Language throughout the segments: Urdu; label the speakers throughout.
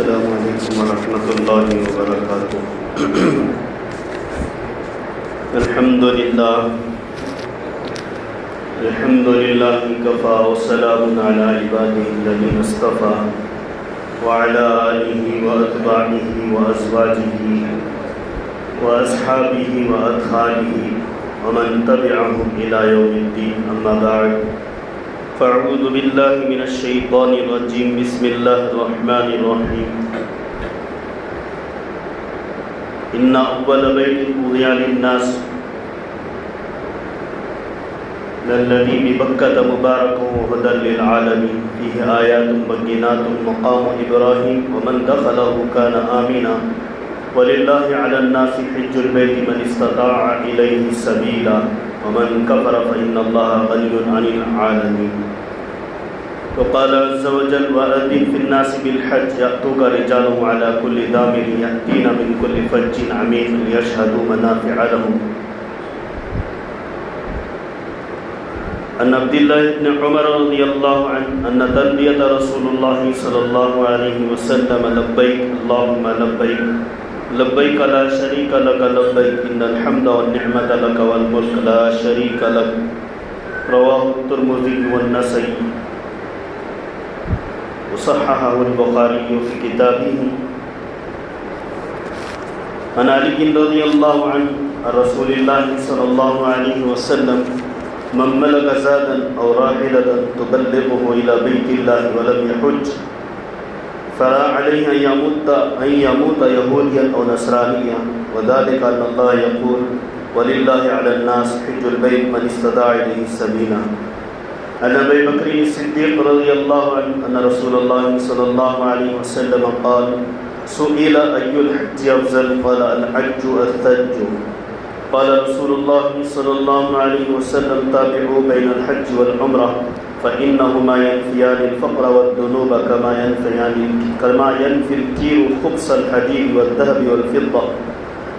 Speaker 1: السلام علیکم ورحمۃ اللہ وبرکاتہ۔ الحمد للہ کفا وسلام علی عبادہ الذین اصطفیٰ وعلی آلہ واتباعہ وازواجہ واصحابہ واطہارہ ومن تبعہم الی یوم الدین، اما بعد فاعوذ باللہ من الشیطان الرجیم، بسم اللہ الرحمن الرحیم۔ ان اول بیت وضع للناس للذی ببکۃ مبارکا وہدی للعالمین، فیہ آیات بینات مقام ابراہیم ومن دخلہ کان آمنا وللہ علی الناس حج البیت من استطاع الیہ سبیلا ومن کفر فإن اللہ غنی عن العالمین۔ وقال عز وجل وأذن في الناس بالحج يأتوك رجال وعلى كل ضامر يأتين من كل فج عميق ليشهدوا منافع لهم۔ عن عبد الله بن عمر رضي الله عنه أن تلبية رسول الله صلى الله عليه وسلم لبيك اللهم لبيك لبيك لا شريك لك لبيك إن الحمد والنعمة لك والملك لا شريك لك، رواه الترمذي والنسائي وصححه البخاري في كتابه۔ عن علي رضي الله عنه عن رسول الله صلى الله عليه وسلم من ملك زادا أو راحلة تبلغه إلى بيت الله ولم يحج فلا عليه أن يموت يهوديا أو نصرانيا، وذلك أن الله يقول ولله على الناس حج البيت من استطاع إليه سبيلا۔ عن ابي بكر الصديق رضي الله عنه ان رسول الله صلى الله عليه وسلم قال سئل اي الحج افضل قال الحج الثج، قال رسول الله صلى الله عليه وسلم تابعوا بين الحج والعمره فانهما ينفيان الفقر والذنوب كما ينفي الكير خبث الحديد والذهب والفضه،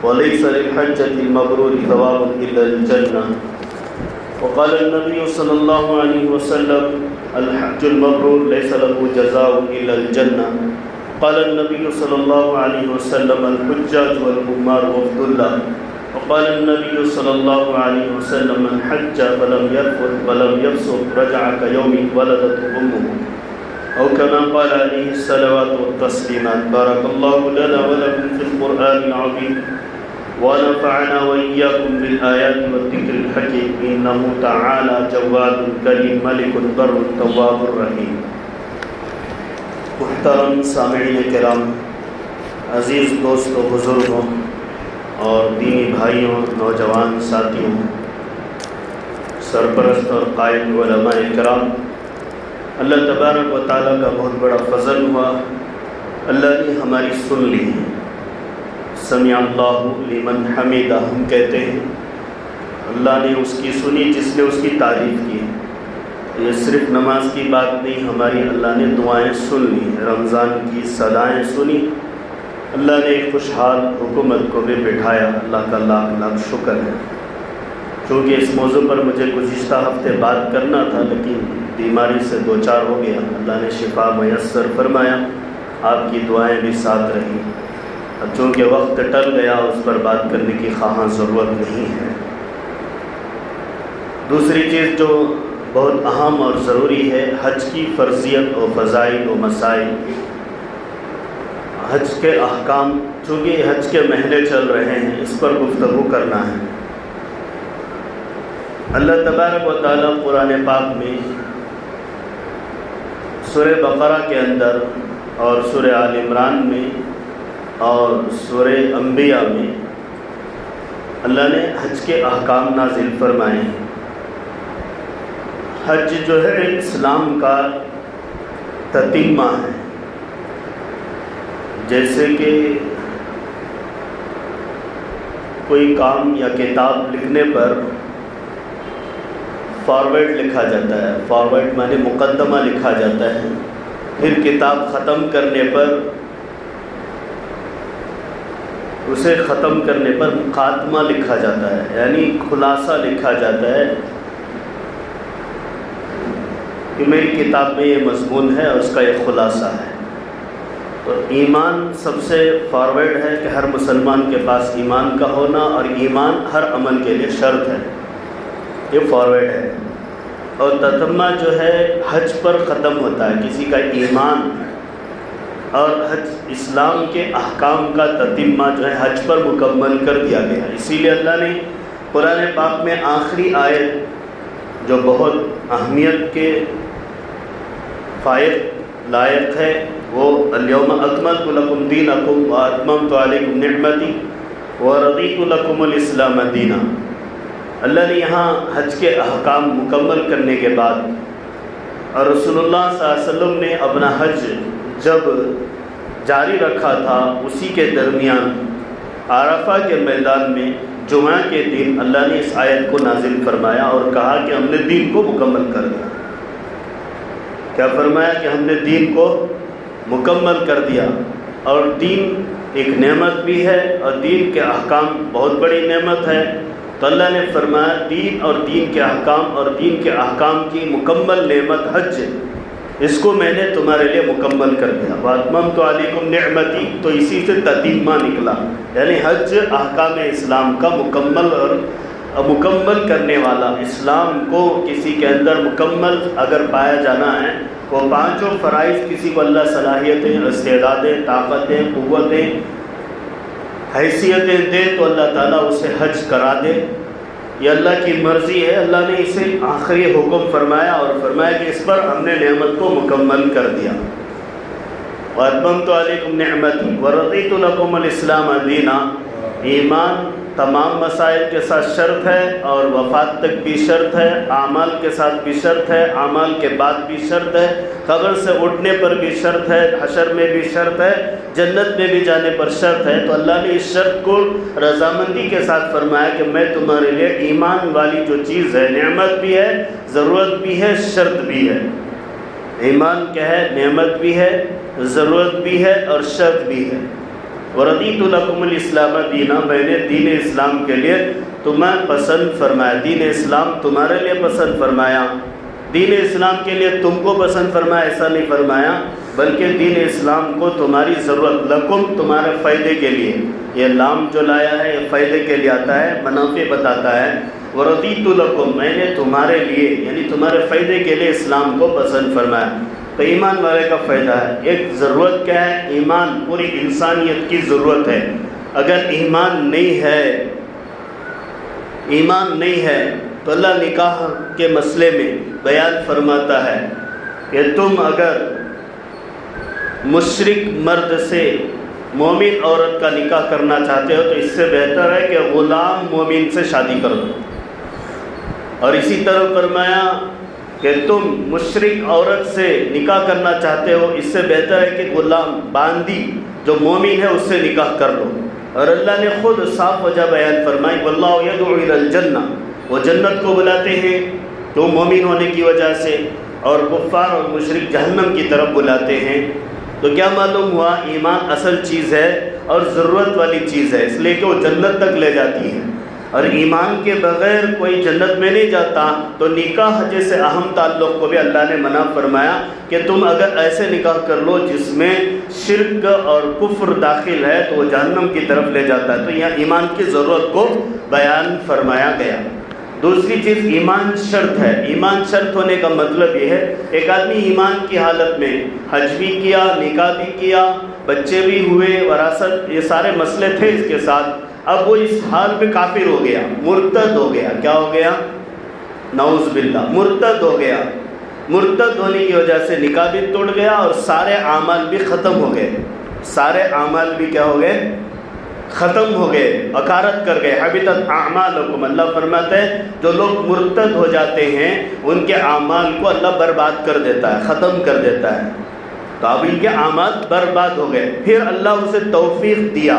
Speaker 1: وليس للحجة المبرور ثواب الا الجنه۔ وقال النبي صلى الله عليه وسلم الحج المبرور ليس له جزاء إلا الجنة۔ قال النبي صلى الله عليه وسلم الحجاج والعمار وفد الله۔ وقال النبي صلى الله عليه وسلم من حج فلم يرفث ولم يفسق رجع كيوم ولدته أمه، أو كما قال عليه الصلوات والتسليمات۔ بارك الله لنا ولكم في القرآن العظيم ونفعنا وإياكم بالآيات والذكر الحكيم، إنه تعالى جواد كريم ملك بر تواب الرحیم۔ محترم سامعین کرام، عزیز دوستوں، بزرگوں اور دینی بھائیوں، نوجوان ساتھیوں، سرپرست اور قائد علماء کرام، اللہ تبارک و تعالیٰ کا بہت بڑا فضل ہوا، اللہ نے ہماری سن لی ہے۔ سمع اللہ لمن حمیدہ، ہم کہتے ہیں اللہ نے اس کی سنی جس نے اس کی تعریف کی۔ یہ صرف نماز کی بات نہیں، ہماری اللہ نے دعائیں سن لی، رمضان کی صدائیں سنی، اللہ نے ایک خوشحال حکومت کو بھی بٹھایا، اللہ کا لاکھ لاکھ شکر ہے۔ چونکہ اس موضوع پر مجھے گزشتہ ہفتے بات کرنا تھا، لیکن بیماری سے دوچار ہو گیا، اللہ نے شفا میسر فرمایا، آپ کی دعائیں بھی ساتھ رہیں۔ اب چونکہ وقت ٹل گیا، اس پر بات کرنے کی خواہاں ضرورت نہیں ہے۔ دوسری چیز جو بہت اہم اور ضروری ہے، حج کی فرضیت و فضائل و مسائل، حج کے احکام، چونکہ حج کے مہینے چل رہے ہیں، اس پر گفتگو کرنا ہے۔ اللہ تبارک و تعالیٰ قرآن پاک میں سورہ بقرہ کے اندر اور سورہ آل عمران میں اور سورہ انبیاء میں اللہ نے حج کے احکام نازل فرمائے ہیں۔ حج جو ہے اسلام کا تتمہ ہے، جیسے کہ کوئی کام یا کتاب لکھنے پر فارورڈ لکھا جاتا ہے، فارورڈ معنی مقدمہ لکھا جاتا ہے، پھر کتاب ختم کرنے پر اسے ختم کرنے پر خاتمہ لکھا جاتا ہے، یعنی خلاصہ لکھا جاتا ہے کہ میری کتاب میں یہ مضمون ہے اور اس کا یہ خلاصہ ہے۔ تو ایمان سب سے فارورڈ ہے کہ ہر مسلمان کے پاس ایمان کا ہونا، اور ایمان ہر عمل کے لیے شرط ہے، یہ فارورڈ ہے۔ اور تتمہ جو ہے حج پر ختم ہوتا ہے، کسی کا ایمان اور حج اسلام کے احکام کا تتمہ جو ہے حج پر مکمل کر دیا گیا۔ اسی لیے اللہ نے قرآن پاک میں آخری آیت جو بہت اہمیت کے فائق لائق ہے، وہ الیوم اکملت لکم دینکم واتممت علیکم نعمتی ورضیت لکم الاسلام دینا۔ اللہ نے یہاں حج کے احکام مکمل کرنے کے بعد، اور رسول اللہ صلی اللہ علیہ وسلم نے اپنا حج جب جاری رکھا تھا، اسی کے درمیان عرفہ کے میدان میں جمعہ کے دن اللہ نے اس آیت کو نازل فرمایا اور کہا کہ ہم نے دین کو مکمل کر دیا۔ کیا فرمایا کہ ہم نے دین کو مکمل کر دیا، اور دین ایک نعمت بھی ہے، اور دین کے احکام بہت بڑی نعمت ہے۔ تو اللہ نے فرمایا دین اور دین کے احکام اور دین کے احکام کی مکمل نعمت حج، اس کو میں نے تمہارے لیے مکمل کر دیا۔ واتممت علیکم نعمتی، تو اسی سے تتمہ نکلا، یعنی حج احکام اسلام کا مکمل کرنے والا۔ اسلام کو کسی کے اندر مکمل اگر پایا جانا ہے، وہ پانچوں فرائض کسی کو اللہ صلاحیتیں، استعدادیں، طاقتیں، قوتیں، حیثیتیں دے تو اللہ تعالیٰ اسے حج کرا دے، یہ اللہ کی مرضی ہے۔ اللہ نے اسے آخری حکم فرمایا اور فرمایا کہ اس پر ہم نے نعمت کو مکمل کر دیا۔ وَأَتْمَمْتُ عَلَيْكُمْ نِعْمَتِي وَرَضِيتُ لَكُمُ الْإِسْلَامَ دِينًا۔ ایمان تمام مسائل کے ساتھ شرط ہے، اور وفات تک بھی شرط ہے، اعمال کے ساتھ بھی شرط ہے، اعمال کے بعد بھی شرط ہے، قبر سے اٹھنے پر بھی شرط ہے، حشر میں بھی شرط ہے، جنت میں بھی جانے پر شرط ہے۔ تو اللہ نے اس شرط کو رضامندی کے ساتھ فرمایا کہ میں تمہارے لیے ایمان والی جو چیز ہے، نعمت بھی ہے، ضرورت بھی ہے، شرط بھی ہے۔ ایمان کیا ہے؟ نعمت بھی ہے، ضرورت بھی ہے، اور شرط بھی ہے۔ وَرَضِيتُ لَكُمُ الْإِسْلَامَ دِينًا، میں نے دین اسلام کے لیے تمہیں پسند فرمایا، دین اسلام تمہارے لیے پسند فرمایا۔ دین اسلام کے لیے تم کو پسند فرمایا ایسا نہیں فرمایا، بلکہ دین اسلام کو تمہاری ضرورت، لکم تمہارے فائدے کے لیے، یہ لام جو لایا ہے یہ فائدے کے لیے آتا ہے، منافع بتاتا ہے۔ وَرَضِيتُ لَكُمْ، میں نے تمہارے لیے یعنی تمہارے فائدے کے لیے اسلام کو پسند فرمایا۔ تو ایمان والے کا فائدہ ہے۔ ایک ضرورت کیا ہے؟ ایمان پوری انسانیت کی ضرورت ہے۔ اگر ایمان نہیں ہے تو اللہ نکاح کے مسئلے میں بیان فرماتا ہے کہ تم اگر مشرک مرد سے مومن عورت کا نکاح کرنا چاہتے ہو تو اس سے بہتر ہے کہ غلام مومن سے شادی کر دو۔ اور اسی طرح فرمایا کہ تم مشرک عورت سے نکاح کرنا چاہتے ہو، اس سے بہتر ہے کہ غلام باندی جو مومن ہے اس سے نکاح کر لو۔ اور اللہ نے خود صاف وجہ بیان فرمائی، واللہ یدعو الی الجنہ، وہ جنت کو بلاتے ہیں جو مومن ہونے کی وجہ سے، اور کفار اور مشرک جہنم کی طرف بلاتے ہیں۔ تو کیا معلوم ہوا؟ ایمان اصل چیز ہے اور ضرورت والی چیز ہے، اس لیے کہ وہ جنت تک لے جاتی ہے، اور ایمان کے بغیر کوئی جنت میں نہیں جاتا۔ تو نکاح جیسے اہم تعلق کو بھی اللہ نے منع فرمایا کہ تم اگر ایسے نکاح کر لو جس میں شرک اور کفر داخل ہے تو وہ جہنم کی طرف لے جاتا ہے۔ تو یہاں ایمان کی ضرورت کو بیان فرمایا گیا۔ دوسری چیز ایمان شرط ہے۔ ایمان شرط ہونے کا مطلب یہ ہے ایک آدمی ایمان کی حالت میں حج بھی کیا، نکاح بھی کیا، بچے بھی ہوئے، وراثت، یہ سارے مسئلے تھے اس کے ساتھ، اب وہ اس حال میں کافر ہو گیا، مرتد ہو گیا۔ کیا ہو گیا؟ نعوذ باللہ، مرتد ہو گیا۔ مرتد ہونے کی وجہ سے نکاح بھی ٹوٹ گیا اور سارے اعمال بھی ختم ہو گئے۔ سارے اعمال بھی کیا ہو گئے؟ ختم ہو گئے، اکارت کر گئے۔ حبطت اعمالکم، اللہ فرماتے ہیں جو لوگ مرتد ہو جاتے ہیں ان کے اعمال کو اللہ برباد کر دیتا ہے، ختم کر دیتا ہے۔ تو اب ان کے اعمال برباد ہو گئے، پھر اللہ اسے توفیق دیا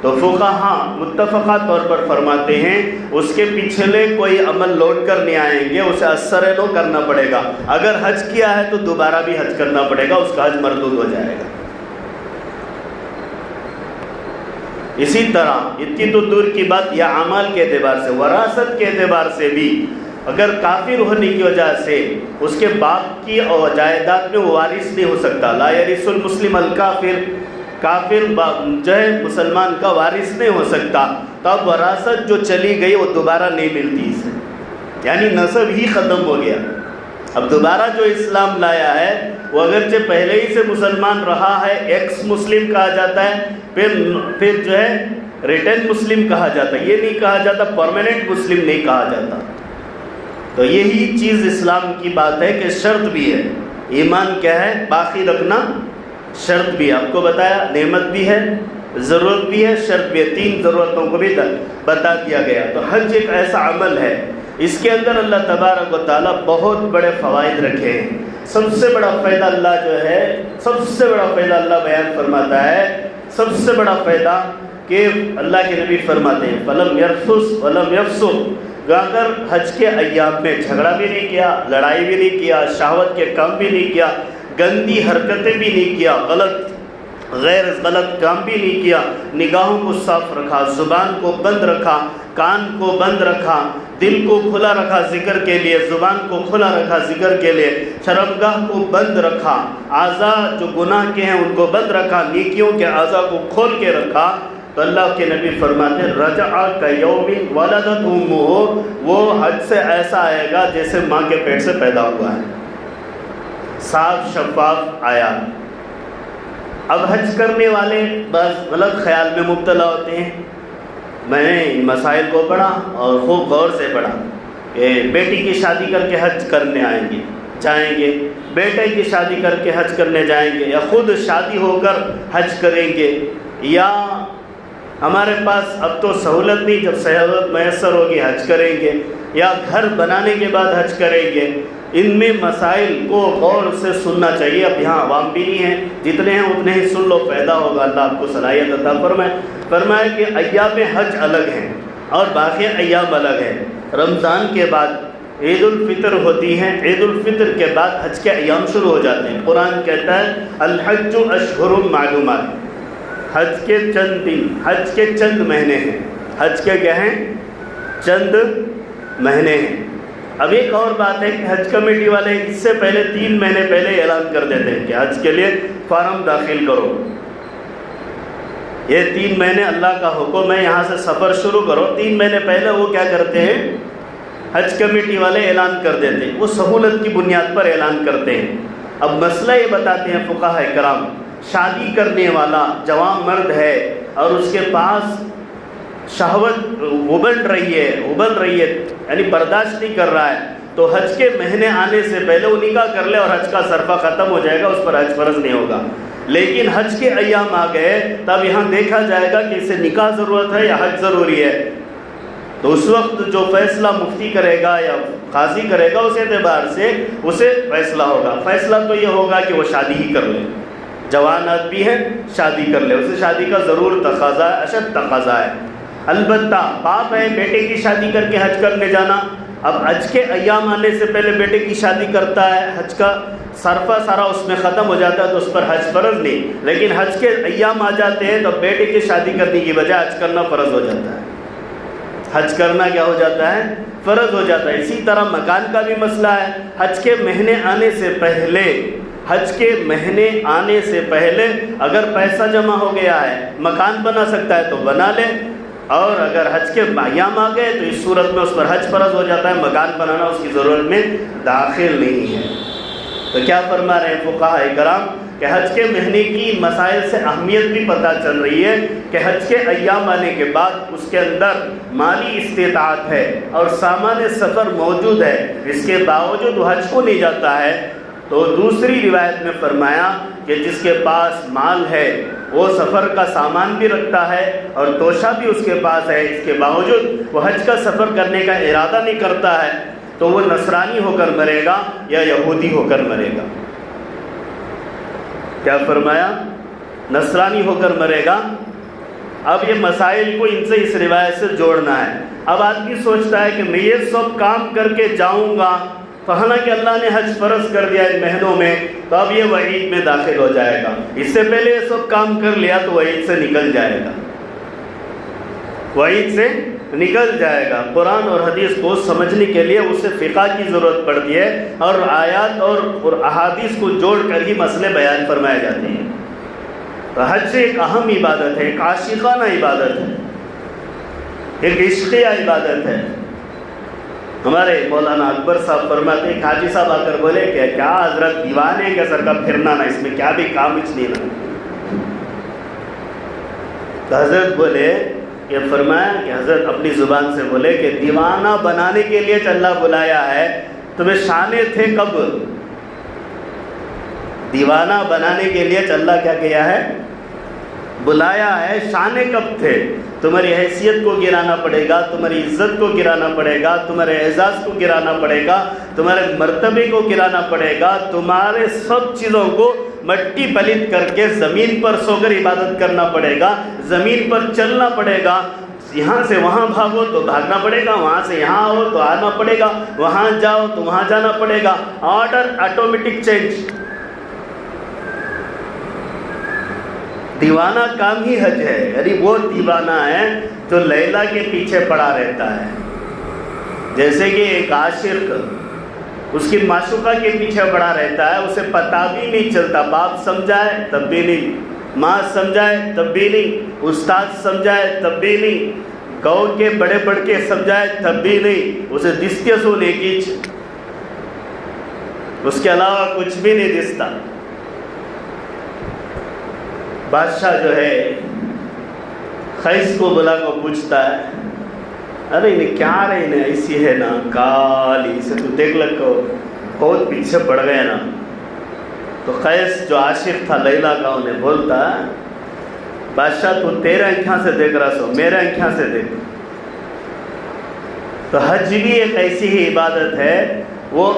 Speaker 1: تو فقہا متفقہ طور پر فرماتے ہیں اس کے پچھلے کوئی عمل لوٹ کر نہیں آئیں گے، اسے اثر نو کرنا پڑے گا۔ اگر حج کیا ہے تو دوبارہ بھی حج کرنا پڑے گا، اس کا حج مردود ہو جائے گا۔ اسی طرح اتنی تو دور کی بات، یا اعمال کے اعتبار سے، وراثت کے اعتبار سے بھی اگر کافر ہونے کی وجہ سے اس کے باپ کی اور جائیداد میں وہ وارث نہیں ہو سکتا، لا یرث المسلم الکافر، کافر جو ہے مسلمان کا وارث نہیں ہو سکتا، تو اب وراثت جو چلی گئی وہ دوبارہ نہیں ملتی اسے، یعنی نسب ہی ختم ہو گیا۔ اب دوبارہ جو اسلام لایا ہے وہ اگرچہ پہلے ہی سے مسلمان رہا ہے، ایکس مسلم کہا جاتا ہے، پھر جو ہے ریٹرن مسلم کہا جاتا ہے، یہ نہیں کہا جاتا پرماننٹ مسلم نہیں کہا جاتا۔ تو یہی چیز اسلام کی بات ہے کہ شرط بھی ہے، ایمان کیا ہے باقی رکھنا شرط بھی ہے، آپ کو بتایا نعمت بھی ہے، ضرورت بھی ہے، شرط بھی ہے، تین ضرورتوں کو بھی بتا دیا گیا۔ تو حج ایک ایسا عمل ہے، اس کے اندر اللہ تبارک و تعالیٰ بہت بڑے فوائد رکھے ہیں۔ سب سے بڑا فائدہ اللہ جو ہے، سب سے بڑا فائدہ اللہ بیان فرماتا ہے، سب سے بڑا فائدہ کہ اللہ کے نبی فرماتے ہیں فَلَمْ يَرْفُثْ وَلَمْ يَفْسُقْ، اگر حج کے ایام میں جھگڑا بھی نہیں کیا، لڑائی بھی نہیں کیا، شہوت کے کام بھی نہیں کیا، گندی حرکتیں بھی نہیں کیا، غلط کام بھی نہیں کیا، نگاہوں کو صاف رکھا، زبان کو بند رکھا، کان کو بند رکھا، دل کو کھلا رکھا ذکر کے لیے، زبان کو کھلا رکھا ذکر کے لیے، شرمگاہ کو بند رکھا، اعضاء جو گناہ کے ہیں ان کو بند رکھا، نیکیوں کے اعضاء کو کھول کے رکھا، تو اللہ کے نبی فرماتے ہیں رجع کیوم ولدت امہ، وہ حج سے ایسا آئے گا جیسے ماں کے پیٹ سے پیدا ہوا ہے، صاف شفاف آیا۔ اب حج کرنے والے بس غلط خیال میں مبتلا ہوتے ہیں۔ میں نے ان مسائل کو پڑھا اور خوب غور سے پڑھا کہ بیٹی کی شادی کر کے حج کرنے جائیں گے، بیٹے کی شادی کر کے حج کرنے جائیں گے، یا خود شادی ہو کر حج کریں گے، یا ہمارے پاس اب تو سہولت نہیں، جب سہولت میسر ہوگی حج کریں گے، یا گھر بنانے کے بعد حج کریں گے۔ ان میں مسائل کو غور سے سننا چاہیے۔ اب یہاں عوام بھی نہیں ہیں، جتنے ہیں اتنے ہی سن لو، فائدہ ہوگا، اللہ آپ کو صلاحیت عطا فرمائے کہ ایام حج الگ ہیں اور باقی ایام الگ ہیں۔ رمضان کے بعد عید الفطر ہوتی ہے، عید الفطر کے بعد حج کے ایام شروع ہو جاتے ہیں۔ قرآن کہتا ہے الحج اشہر معلومات، حج کے چند دن، حج کے چند مہینے ہیں، حج کے کیا ہیں چند مہینے ہیں۔ اب ایک اور بات ہے کہ حج کمیٹی والے اس سے پہلے 3 مہینے پہلے اعلان کر دیتے ہیں کہ حج کے لیے فارم داخل کرو، یہ 3 مہینے اللہ کا حکم ہے، یہاں سے سفر شروع کرو۔ 3 مہینے پہلے وہ کیا کرتے ہیں، حج کمیٹی والے اعلان کر دیتے ہیں، وہ سہولت کی بنیاد پر اعلان کرتے ہیں۔ اب مسئلہ یہ بتاتے ہیں فقہاء کرام، شادی کرنے والا جوان مرد ہے اور اس کے پاس شہوت ابل رہی ہے یعنی برداشت نہیں کر رہا ہے، تو حج کے مہینے آنے سے پہلے وہ نکاح کر لے اور حج کا صرفہ ختم ہو جائے گا، اس پر حج فرض نہیں ہوگا۔ لیکن حج کے ایام آ گئے تب یہاں دیکھا جائے گا کہ اسے نکاح ضرورت ہے یا حج ضروری ہے، تو اس وقت جو فیصلہ مفتی کرے گا یا قاضی کرے گا اس اعتبار سے اسے فیصلہ ہوگا۔ فیصلہ تو یہ ہوگا کہ وہ شادی ہی کر لے، جوان آدمی ہے شادی کر لے، اسے شادی کا ضرور تقاضا ہے، اشد تقاضا ہے۔ البتہ باپ ہے بیٹے کی شادی کر کے حج کرنے جانا، اب حج کے ایام آنے سے پہلے بیٹے کی شادی کرتا ہے، حج کا صرفہ سارا اس میں ختم ہو جاتا ہے تو اس پر حج فرض نہیں، لیکن حج کے ایام آ جاتے ہیں تو بیٹے کی شادی کرنے کی بجائے حج کرنا فرض ہو جاتا ہے، حج کرنا کیا ہو جاتا ہے فرض ہو جاتا ہے۔ اسی طرح مکان کا بھی مسئلہ ہے، حج کے مہینے آنے سے پہلے اگر پیسہ جمع ہو گیا ہے، مکان بنا سکتا ہے تو بنا لے، اور اگر حج کے ایام آ گئے تو اس صورت میں اس پر حج فرض ہو جاتا ہے، مکان بنانا اس کی ضرورت میں داخل نہیں ہے۔ تو کیا فرما رہے ہیں فقہاء کرام کہ حج کے مہینے کی مسائل سے اہمیت بھی پتہ چل رہی ہے کہ حج کے ایام آنے کے بعد اس کے اندر مالی استطاعت ہے اور سامان سفر موجود ہے، اس کے باوجود وہ حج کو نہیں جاتا ہے، تو دوسری روایت میں فرمایا کہ جس کے پاس مال ہے وہ سفر کا سامان بھی رکھتا ہے اور توشہ بھی اس کے پاس ہے، اس کے باوجود وہ حج کا سفر کرنے کا ارادہ نہیں کرتا ہے، تو وہ نصرانی ہو کر مرے گا یا یہودی ہو کر مرے گا۔ کیا فرمایا؟ نصرانی ہو کر مرے گا۔ اب یہ مسائل کو ان سے اس روایت سے جوڑنا ہے۔ اب آدمی سوچتا ہے کہ میں یہ سب کام کر کے جاؤں گا، تو حالانکہ اللہ نے حج فرض کر دیا ان مہینوں میں، تو اب یہ وعید میں داخل ہو جائے گا، اس سے پہلے یہ سب کام کر لیا تو وعید سے نکل جائے گا، وعید سے نکل جائے گا۔ قرآن اور حدیث کو سمجھنے کے لیے اسے فقہ کی ضرورت پڑتی ہے، اور آیات اور احادیث کو جوڑ کر ہی مسئلے بیان فرمائے جاتے ہیں۔ تو حج ایک اہم عبادت ہے، ایک عاشقانہ عبادت ہے، ایک عشقیہ عبادت ہے۔ ہمارے مولانا اکبر صاحب فرماتے ہیں کہ حاجی صاحب آ کر بولے کہ کیا حضرت دیوانے کے سر کا پھرنا نا، اس میں کیا بھی کام اچ نہیں نا۔ تو حضرت بولے، یہ فرمایا کہ حضرت اپنی زبان سے بولے کہ دیوانہ بنانے کے لیے اللہ بلایا ہے، تمہیں شانے تھے کب؟ دیوانہ بنانے کے لیے اللہ کیا کیا ہے؟ بلایا ہے، شانے کب تھے؟ تمہاری حیثیت کو گرانا پڑے گا، تمہاری عزت کو گرانا پڑے گا، تمہارے اعزاز کو گرانا پڑے گا، تمہارے مرتبے کو گرانا پڑے گا، تمہارے سب چیزوں کو مٹی پلیت کر کے زمین پر سو کر عبادت کرنا پڑے گا، زمین پر چلنا پڑے گا، یہاں سے وہاں بھاگو تو بھاگنا پڑے گا، وہاں سے یہاں آؤ تو آنا پڑے گا، وہاں جاؤ تو وہاں جانا پڑے گا، آرڈر آٹومیٹک چینج۔ دیوانہ کام ہی حج ہے، یعنی وہ دیوانہ ہے جو لیلا کے پیچھے پڑا رہتا ہے۔ جیسے کہ ایک عاشق اس کی معشوقہ کے پیچھے پڑا رہتا ہے، اسے پتہ بھی نہیں چلتا، باپ سمجھائے تب بھی نہیں، ماں سمجھائے تب بھی نہیں، استاد سمجھائے تب بھی نہیں، گاؤں کے بڑے بڑھ کے سمجھائے تب بھی نہیں، اسے دستے سونے کی، اس کے علاوہ کچھ بھی نہیں دستا۔ بادشاہ جو ہے خیس کو بلا کو پوچھتا ہے، ارے انہیں کیا رہے انہیں ایسی ہے نا کالی، اسے تو دیکھ لگو بہت پیچھے پڑ گئے نا۔ تو خیس جو عاشق تھا لیلا کا انہیں بولتا ہے، بادشاہ تو تیرے انکھیاں سے دیکھ رہا سو میرے انکھیاں سے دیکھ۔ تو حج بھی ایک ایسی ہی عبادت ہے، وہ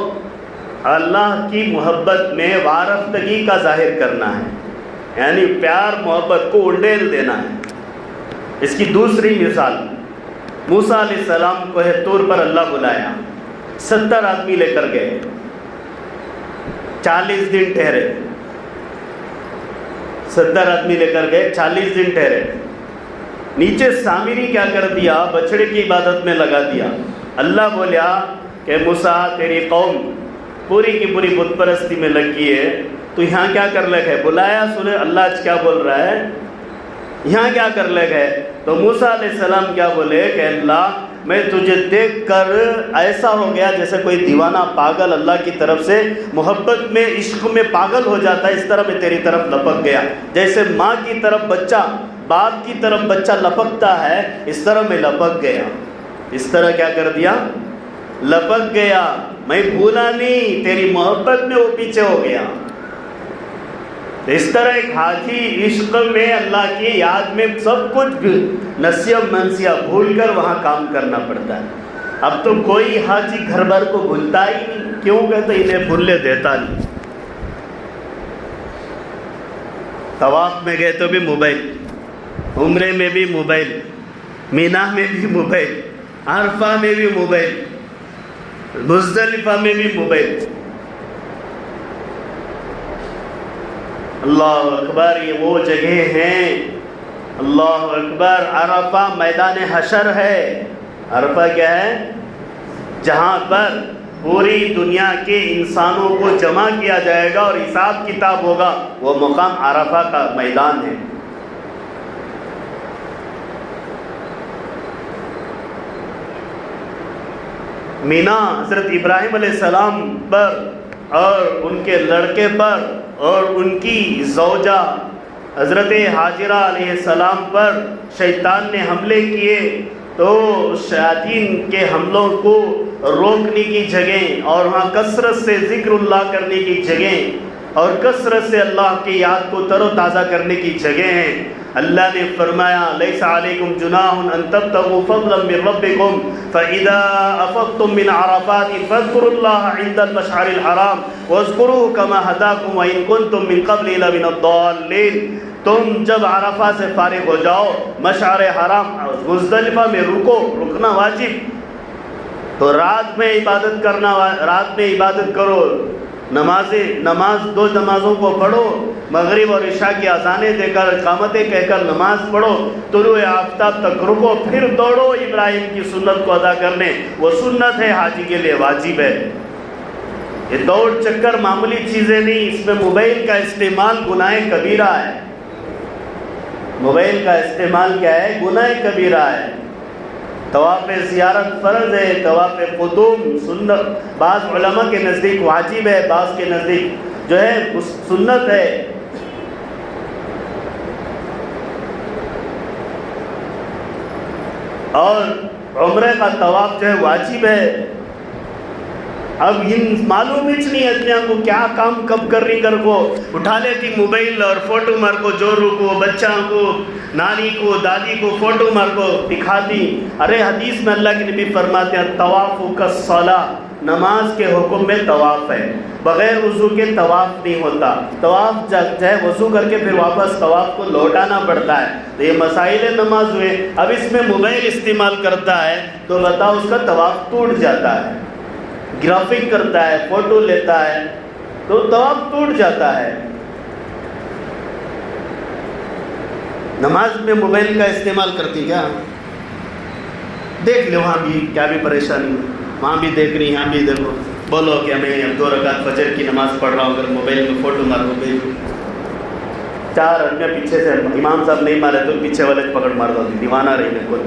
Speaker 1: اللہ کی محبت میں وارفتگی کا ظاہر کرنا ہے، یعنی پیار محبت کو انڈیل دینا ہے۔ اس کی دوسری مثال، موسیٰ علیہ السلام کو طور پر اللہ بلایا، 70 آدمی لے کر گئے، 40 دن ٹھہرے، 70 آدمی لے کر گئے، 40 دن ٹھہرے۔ نیچے سامری کیا کر دیا؟ بچڑے کی عبادت میں لگا دیا۔ اللہ بولیا کہ موسیٰ تیری قوم پوری کی پوری بت پرستی میں لگی ہے، تو یہاں کیا کر لے گئے؟ بلایا سنے اللہ آج کیا بول رہا ہے، یہاں کیا کر لے گئے؟ تو موسیٰ علیہ السلام کیا بولے کہ اللہ میں تجھے دیکھ کر ایسا ہو گیا جیسے کوئی دیوانہ پاگل اللہ کی طرف سے محبت میں عشق میں پاگل ہو جاتا ہے، اس طرح میں تیری طرف لپک گیا، جیسے ماں کی طرف بچہ باپ کی طرف بچہ لپکتا ہے، اس طرح میں لپک گیا۔ اس طرح کیا کر دیا؟ لپک گیا، میں بھولا نہیں، تیری محبت میں وہ پیچھے ہو گیا۔ اس طرح ایک حاجی عشق میں اللہ کی یاد میں سب کچھ نسیہ منسیہ بھول کر وہاں کام کرنا پڑتا ہے۔ اب تو کوئی حاجی گھر بھر کو بھولتا ہی نہیں، کیوں کہتے انہیں بھولنے دیتا نہیں۔ طواف میں گئے تو بھی موبائل، عمرے میں بھی موبائل، مینا میں بھی موبائل، عرفہ میں بھی موبائل، مزدلفہ میں بھی موبائل۔ اللہ اکبر، یہ وہ جگہ ہیں، اللہ اکبر، عرفہ میدان حشر ہے۔ عرفہ کیا ہے؟ جہاں پر پوری دنیا کے انسانوں کو جمع کیا جائے گا اور حساب کتاب ہوگا، وہ مقام عرفہ کا میدان ہے۔ مینا حضرت ابراہیم علیہ السلام پر اور ان کے لڑکے پر اور ان کی زوجہ حضرت حاجرہ علیہ السلام پر شیطان نے حملے کیے، تو شیاطین کے حملوں کو روکنے کی جگہیں اور وہاں کثرت سے ذکر اللہ کرنے کی جگہیں اور کثرت سے اللہ کی یاد کو تر و تازہ کرنے کی جگہیں ہیں۔ اللہ نے فرمایا لیس علیکم جناح ان تبتغوا فضلا من ربکم فاذا افضتم من عرفات فاذکروا اللہ عند المشعر الحرام واذکروه كما هداکم وان کنتم من قبل لمن الضالین۔ تم جب عرفہ سے فارغ ہو جاؤ، مشعر حرام مزدلفہ میں رکنا واجب، تو رات میں عبادت کرنا، رات میں عبادت کرو، نماز 2 نمازوں کو پڑھو، مغرب اور عشاء کی اذانیں دے کر اقامتیں کہہ کر نماز پڑھو، طلوع آفتاب تک رکو، پھر دوڑو ابراہیم کی سنت کو ادا کرنے۔ وہ سنت ہے، حاجی کے لیے واجب ہے۔ یہ دوڑ چکر معمولی چیزیں نہیں، اس میں موبائل کا استعمال گناہ کبیرہ ہے۔ موبائل کا استعمال کیا ہے؟ گناہ کبیرہ ہے۔ طواف زیارت فرض ہے، طواف قدوم سنت، بعض علماء کے نزدیک واجب ہے، بعض کے نزدیک جو ہے سنت ہے۔ اور عمرے کا طواف جو ہے واجب ہے۔ اب ان معلوم ہی نہیں اتنیا کو کیا کام کب کر رہی کر کو اٹھا لیتی موبائل اور فوٹو مار کو جورو کو، بچوں کو، نانی کو، دادی کو فوٹو مار کو دکھاتی۔ ارے حدیث میں اللہ کے نبی فرماتے ہیں طواف کالصلاۃ، نماز کے حکم میں طواف ہے، بغیر وضو کے طواف نہیں ہوتا۔ طواف جو ہے وضو کر کے پھر واپس طواف کو لوٹانا پڑتا ہے۔ تو یہ مسائل نماز ہوئے۔ اب اس میں موبائل استعمال کرتا ہے تو بتاؤ اس کا طواف ٹوٹ جاتا ہے، گرافنگ کرتا ہے، فوٹو لیتا ہے تو طواف ٹوٹ جاتا ہے۔ نماز میں موبائل کا استعمال کرتی کیا؟ دیکھ لو وہاں بھی کیا بھی پریشانی، وہاں بھی دیکھ رہی، یہاں بھی دیکھو، بولو کہ میں 2 رکعت فجر کی نماز پڑھ رہا ہوں، اگر موبائل میں فوٹو مارو بھیجو۔ 4 آدمی پیچھے سے امام صاحب نہیں مارے تو پیچھے والے پکڑ مار دو، دیوانہ رہی ہے کوئی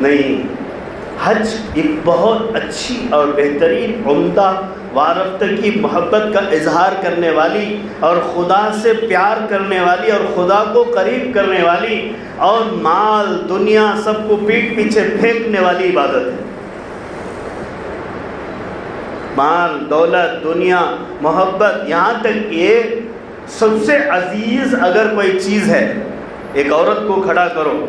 Speaker 1: نہیں۔ حج ایک بہت اچھی اور بہترین، عمدہ، وارفتگی، محبت کا اظہار کرنے والی اور خدا سے پیار کرنے والی اور خدا کو قریب کرنے والی اور مال دنیا سب کو پیٹ پیچھے پھینکنے والی عبادت ہے۔ مال، دولت، دنیا، محبت، یہاں تک یہ سب سے عزیز اگر کوئی چیز ہے، ایک عورت کو کھڑا کرو،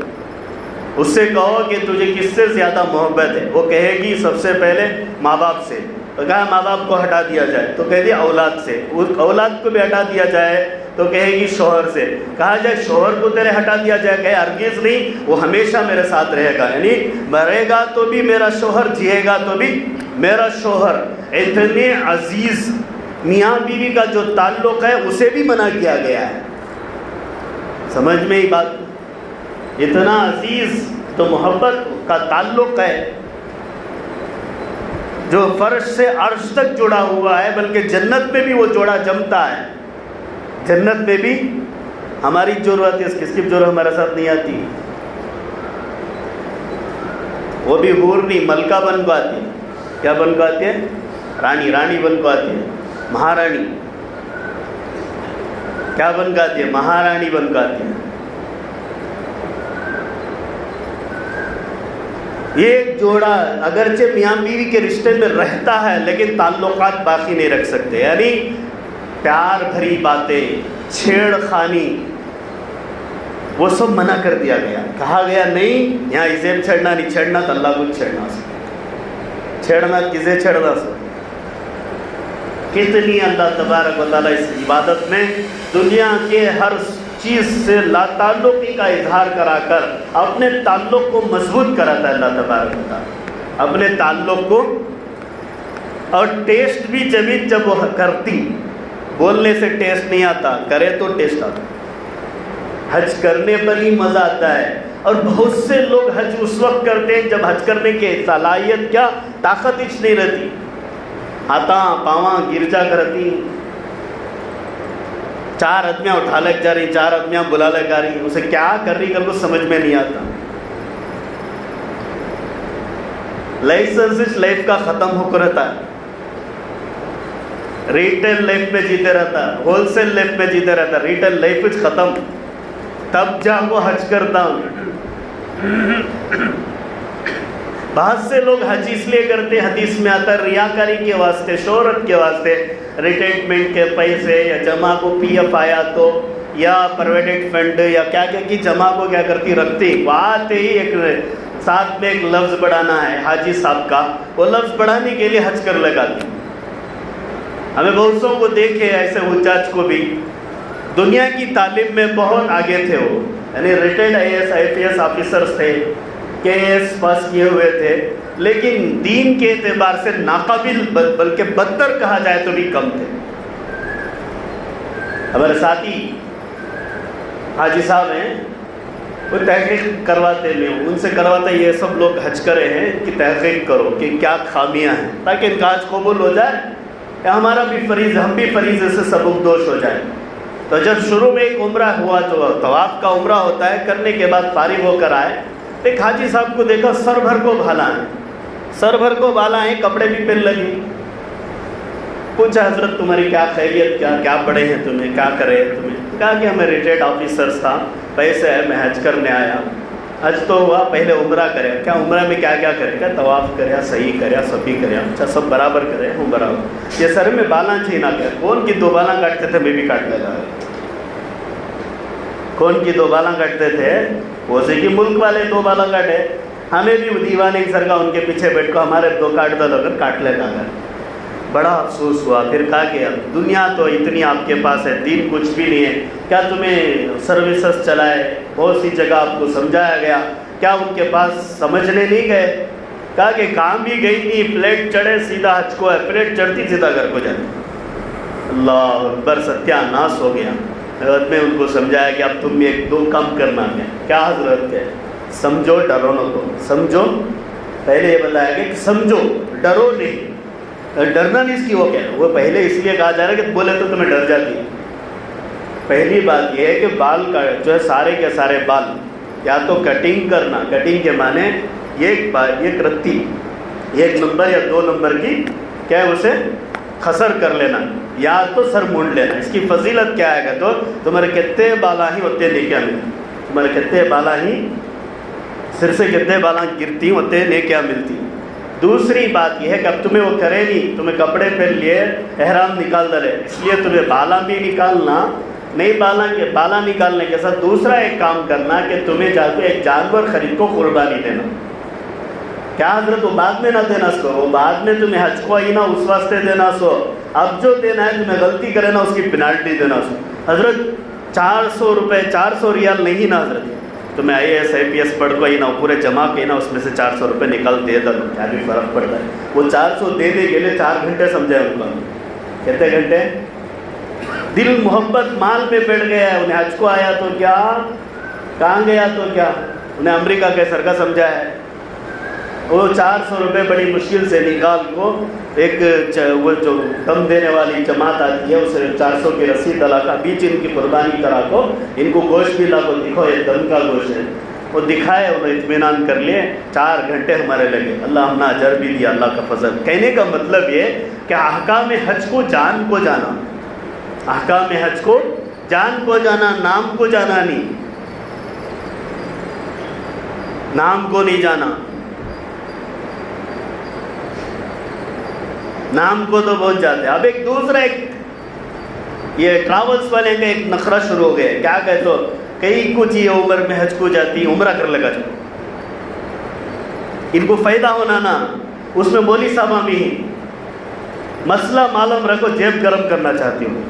Speaker 1: اس سے کہو کہ تجھے کس سے زیادہ محبت ہے، وہ کہے گی سب سے پہلے ماں باپ سے۔ تو کہا ماں باپ کو ہٹا دیا جائے تو کہہ دیا اولاد سے، اولاد کو بھی ہٹا دیا جائے تو کہے گی شوہر سے، کہا جائے شوہر کو تیرے ہٹا دیا جائے، کہے ہرگز نہیں، وہ ہمیشہ میرے ساتھ رہے گا، یعنی مرے گا تو بھی میرا شوہر، جیے گا تو بھی میرا شوہر۔ اتنے عزیز میاں بیوی کا جو تعلق ہے اسے بھی منع کیا گیا ہے۔ سمجھ میں ہی بات، اتنا عزیز تو محبت کا تعلق ہے جو فرش سے عرش تک جڑا ہوا ہے، بلکہ جنت میں بھی وہ جوڑا جمتا ہے۔ جنت میں بھی ہماری ضرورت ہے، کس کی ضرورت ہمارے ساتھ نہیں آتی، وہ بھی حور نہیں، ملکہ بن کو آتی ہے۔ کیا بن کو آتی ہے؟ رانی بن کو آتی ہے، مہارانی۔ کیا بن کو آتی ہے؟ مہارانی بن کو آتی ہے۔ ایک جوڑا اگرچہ میاں بیوی کے رشتے میں رہتا ہے لیکن تعلقات باقی نہیں رکھ سکتے، یعنی پیار بھری باتیں، چھیڑ خانی، وہ سب منع کر دیا گیا۔ کہا گیا نہیں، یہاں اسے چھیڑنا نہیں، چھیڑنا تو اللہ کو چھیڑنا سکتا، چھیڑنا کسے چھیڑنا سکتا۔ کتنی اللہ تبارک و تعالیٰ اس عبادت میں دنیا کے ہر چیز سے لا تعلقی کا اظہار کرا کر اپنے تعلق کو مضبوط کراتا ہے اللہ تبارک و تعالیٰ، اپنے تعلق کو۔ اور ٹیسٹ بھی جب وہ کرتی، بولنے سے ٹیسٹ نہیں آتا، کرے تو ٹیسٹ آتا۔ حج کرنے پر ہی مزہ آتا ہے، اور بہت سے لوگ حج اس وقت کرتے ہیں جب حج کرنے کی صلاحیت کیا، طاقت ہی نہیں رہتی، ہاتھاں پاواں گرجا کرتی، 4 آدمیاں اٹھا لے جا رہی، 4 آدمیاں بلا لے جا رہی، اسے کیا کر رہی کر کو سمجھ میں نہیں آتا۔ لائسنس لائف کا ختم ہو کر رہتا ہے، ریٹیل لائف میں جیتے رہتا ہے، ہول سیل لائف میں جیتے رہتا ہے، ریٹیل لائف ختم، تب جا کو حج کرتا ہوں۔ بہت سے لوگ حج اس لیے کرتے، حدیث میں آتا ہے ریاکاری کے واسطے، شہرت کے واسطے، ریٹائرمنٹ کے پیسے یا جمع کو پی ایف آیا تو، یا پروویڈنٹ فنڈ یا کیا کیا کی جمع کو کیا کرتی رکھتی، آتے ہی ایک ساتھ میں ایک لفظ بڑھانا ہے حاجی صاحب کا، وہ لفظ بڑھانے کے لیے حج کر لگاتی۔ ہمیں بہت سو کو دیکھے ایسے حجاج کو بھی، دنیا کی تعلیم میں بہت آگے تھے وہ، یعنی ریٹائرڈ IAS IPS آفیسرز تھے، KS پاس کیے ہوئے تھے، لیکن دین کے اعتبار سے ناقابل بلکہ بدتر کہا جائے تو بھی کم تھے۔ ہمارے ساتھی حاجی صاحب ہیں، وہ تحقیق کرواتے میں ان سے کرواتا یہ سب لوگ حج کرے ہیں کہ تحقیق کرو کہ کیا خامیاں ہیں تاکہ ان کا حج قبول ہو جائے، یا ہمارا بھی فریض ہم بھی فریضے سے سبک دوش ہو جائیں۔ تو جب شروع میں ایک عمرہ ہوا تو طواف کا عمرہ ہوتا ہے، کرنے کے بعد فارغ ہو کر آئے، ایک حاجی صاحب کو دیکھا سر بھر کو بھالا ہیں، سر بھر کو بالا ہیں، کپڑے بھی پہن لگی۔ پوچھا حضرت تمہاری کیا خیریت، کیا پڑھے ہیں تمہیں، کیا کرے ہیں تمہیں؟ کہا کہ ہمیں ریٹائرڈ آفیسرس تھا، پیسے ہے، میں حج کرنے آیا۔ حج تو ہوا، پہلے عمرہ کرے۔ کیا عمرہ میں کیا کیا کرے؟ کیا طواف کرے، صحیح کرے، سبھی کرے؟ اچھا سب برابر کرے؟ ہوں برابر۔ یہ سر میں بالاں چھینا کیا؟ کون کی 2 بالاں کاٹتے تھے؟ میں بھی کاٹ لگا۔ کون کی 2 بالاں کاٹتے تھے؟ وہ سے کہ ملک والے 2 بالاں کاٹے، ہمیں بھی دیوانے سر کا ان کے پیچھے بیٹھ کو ہمارے 2 کاٹ دو لوگ کاٹ لگا کر۔ بڑا افسوس ہوا۔ پھر کہا کہ اب دنیا تو اتنی آپ کے پاس ہے، دین کچھ بھی نہیں ہے، کیا تمہیں سروسز چلائے، بہت سی جگہ آپ کو سمجھایا گیا، کیا ان کے پاس سمجھنے نہیں گئے؟ کہا کہ کام بھی گئی نہیں، فلیٹ چڑھے سیدھا حج کو ہے، فلیٹ چڑھتی سیدھا گھر کو جاتی۔ اللہ اکبر، ستیہ ناس ہو گیا۔ حضرت میں ان کو سمجھایا کہ اب تم 1-2 کام کرنا ہے۔ کیا حضرت ہے؟ سمجھو، ڈرو نہ کو سمجھو۔ پہلے یہ بتایا کہ سمجھو، ڈرو نہیں۔ ڈرنا نہیں اس کی وہ کیا ہے، وہ پہلے اس لیے کہا جا رہا ہے کہ بولے تو تمہیں ڈر جاتی ہے۔ پہلی بات یہ ہے کہ بال کا جو ہے سارے کے سارے بال یا تو کٹنگ کرنا، کٹنگ کے معنی ایک رتی 1 نمبر یا 2 نمبر کی کیا ہے اسے خسر کر لینا، یا تو سر مونڈ لینا۔ اس کی فضیلت کیا ہے کہ تو تمہارے کتنے بالا ہی ہوتے نیکیاں ملتی، تمہارے کتنے بالا ہی سر سے کتنے بالا گرتی ہوتے نیکیاں ملتی۔ دوسری بات یہ ہے کہ اب تمہیں وہ کرے نہیں، تمہیں کپڑے پہن لیے، احرام نکال ڈالے، اس لیے تمہیں بالا بھی نکالنا نہیں، بالا نکالنے کے ساتھ دوسرا ایک کام کرنا کہ تمہیں جا کے ایک جانور خرید کو قربانی دینا۔ کیا حضرت وہ بعد میں نہ دینا سو، وہ بعد میں تمہیں حج کو آئی نا اس واسطے دینا سو، اب جو دینا ہے تمہیں غلطی کرے نا اس کی پینالٹی دینا سو۔ حضرت 400 روپے 400 ریال نہیں نا حضرت، تمہیں IAS IPS پڑھ کو ہی نا پورے جمع کے نا اس میں سے 400 روپے نکال دے دو، کیا بھی فرق پڑتا ہے؟ وہ 400 دینے کے لیے 4 گھنٹے سمجھے ان کو، کتنے گھنٹے؟ دل محبت مال میں بیٹھ گیا ہے۔ انہیں حج کو آیا تو کیا، کہاں گیا تو کیا، انہیں امریکہ کے سر کا سمجھا ہے۔ وہ 400 روپے بڑی مشکل سے نکال کو ایک وہ جو دم دینے والی جماعت آتی ہے اسے 400 کی رسید ڈلا کا بیچ ان کی قربانی کرا کو، ان کو گوشت بھی لا کو دکھو یہ دم کا گوشت ہے، وہ دکھائے، انہیں اطمینان کر لیے، 4 گھنٹے ہمارے لگے، اللہ ہم نے اجر بھی دیا، اللہ کا فضل۔ کہنے کا مطلب یہ کہ احکام حج کو جان کو جانا، احکام حج کو جان کو جانا، نام کو جانا نہیں، نام کو نہیں جانا، نام کو تو پہنچ جاتے ہیں۔ اب ایک دوسرا یہ ٹراولز والے کا ایک نخرہ شروع ہو گیا، کیا کہتے ہو کئی کچھ یہ عمر میں حج کو جاتی عمرہ کر لگا جاؤ، ان کو فائدہ ہونا نا، اس میں مولوی صاحب بھی ہیں، مسئلہ معلوم رکھو، جیب گرم کرنا چاہتی ہوں،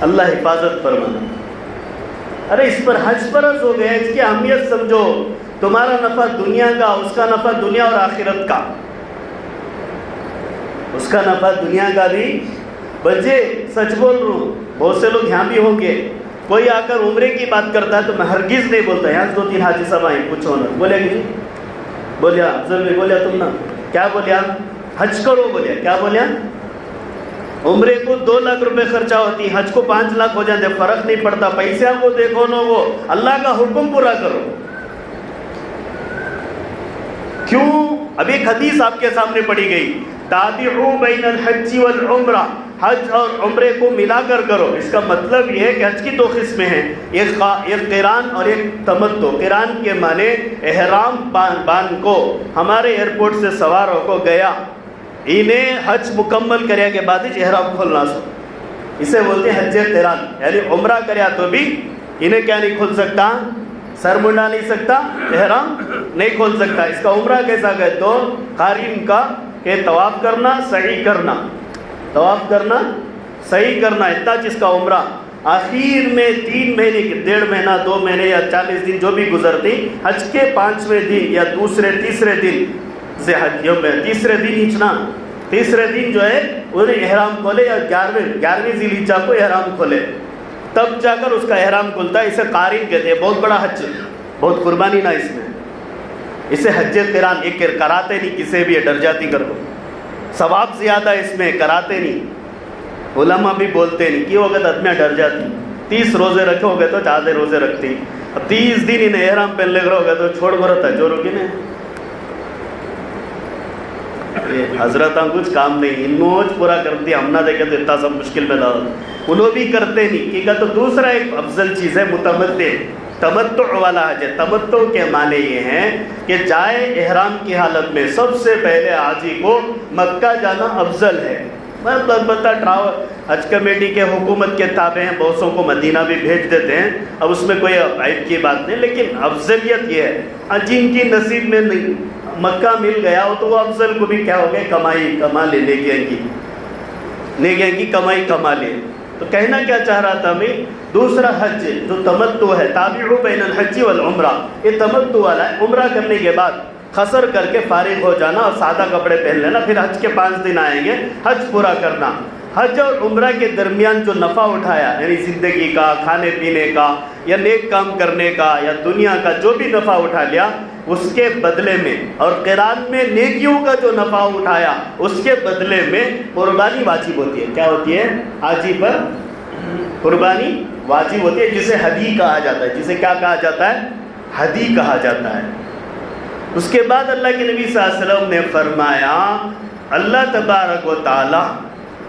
Speaker 1: اللہ حفاظت فرمانا۔ ارے اس پر حج فرض ہو گیا، اس کی اہمیت سمجھو، تمہارا نفع دنیا کا، اس کا نفع دنیا اور آخرت کا، اس کا نفع دنیا کا بھی بچے۔ سچ بول رہا ہوں، بہت سے لوگ یہاں بھی ہوں گے، کوئی آ کر عمرے کی بات کرتا ہے تو میں ہرگز نہیں بولتا، یہاں 2-3 حاجی صاحب آئیں پوچھو نا، بولے کہ جی بولیا افضل بھی بولیا تم نا کیا بولیا حج کرو، بولیا کیا بولیا، عمرے کو 2 لاکھ روپے خرچہ ہوتی، حج کو 5 لاکھ ہو جاتے، فرق نہیں پڑتا، پیسے کو دیکھو نا، وہ اللہ کا حکم پورا کرو۔ کیوں؟ اب ایک حدیث آپ کے سامنے پڑھی گئی، تابعوا بین الحج والعمرہ، حج اور عمرے کو ملا کر کرو۔ اس کا مطلب یہ ہے کہ حج کی 2 قسمیں ہیں، ایک قران اور ایک تمتع۔ قران کے معنی احرام باندھ کو ہمارے ایئرپورٹ سے سوار ہو کو گیا، انہیں حج مکمل کریا کے بعد ہی احرام کھولنا سو، اسے بولتے ہیں حج قران، یعنی عمرہ کریا تو بھی انہیں کیا نہیں کھول سکتا، سر منڈا نہیں سکتا، احرام نہیں کھول سکتا۔ اس کا عمرہ کیسا کہ تو قارن کا کہ طواف کرنا، سعی کرنا، طواف کرنا، سعی کرنا، اتنا چیز کا عمرہ۔ آخر میں 3 مہینے کی 1.5 مہینہ 2 مہینے یا 40 دن جو بھی گزرتی، حج کے 5ویں دن یا تیسرے دن سے تیسرے دن ہجنا، تیسرے دن جو ہے انہیں احرام کھولے، یا 11ویں ذی الحجہ کو احرام کھولے، تب جا کر اس کا احرام کھلتا ہے۔ اسے قارن کہتے ہیں، بہت بڑا حج، بہت قربانی نہ اس میں، اسے حج قران، ایک کراتے نہیں کسے بھی، ڈر جاتی کرو، ثواب زیادہ اس میں، کراتے نہیں، علماء بھی بولتے نہیں، کیوں وقت آدمیاں ڈر جاتی، 30 روزے رکھے ہو گئے تو زیادہ روزے رکھتی، اب 30 دن انہیں احرام پہن لے ہو گئے تو چھوڑ برتا جو روکی نے حضرت کچھ کام نہیں، انوج پورا کرتی، ہم نہ دیکھے تو اتنا سب مشکل میں لا، انہوں بھی کرتے نہیں کی کا۔ تو دوسرا ایک افضل چیز ہے متمتع، تمتع والا حج ہے۔ تمتع کے معنی یہ ہیں کہ جائے احرام کی حالت میں سب سے پہلے حاجی کو مکہ جانا افضل ہے۔ البتہ حج کمیٹی کے حکومت کے تابع ہیں، بہت سو کو مدینہ بھی بھیج دیتے ہیں، اب اس میں کوئی عیب کی بات نہیں، لیکن افضلیت یہ ہے جن کی نصیب میں نہیں مکہ مل گیا ہو تو وہ افضل کو بھی کیا ہو گئے، کمائی کما لے، نیکیاں کی کمائی کما لے۔ تو کہنا کیا چاہ رہا تھا میں، دوسرا حج جو تمتع ہے، تابع بین الحج والعمرہ، یہ تمتع والا ہے، عمرہ کرنے کے بعد قصر کر کے فارغ ہو جانا اور سادہ کپڑے پہن لینا، پھر حج کے 5 دن آئیں گے، حج پورا کرنا۔ حج اور عمرہ کے درمیان جو نفع اٹھایا، یعنی زندگی کا، کھانے پینے کا، یا نیک کام کرنے کا، یا دنیا کا جو بھی نفع اٹھا لیا، اس کے بدلے میں، اور قران میں نیکیوں کا جو نفع اٹھایا اس کے بدلے میں قربانی واجب ہوتی ہے۔ کیا ہوتی ہے؟ حاجی پر قربانی واجب ہوتی ہے، جسے ہدی کہا جاتا ہے، جسے کیا کہا جاتا ہے؟ ہدی کہا جاتا ہے۔ اس کے بعد اللہ کے نبی صلی اللہ علیہ وسلم نے فرمایا، اللہ تبارک و تعالی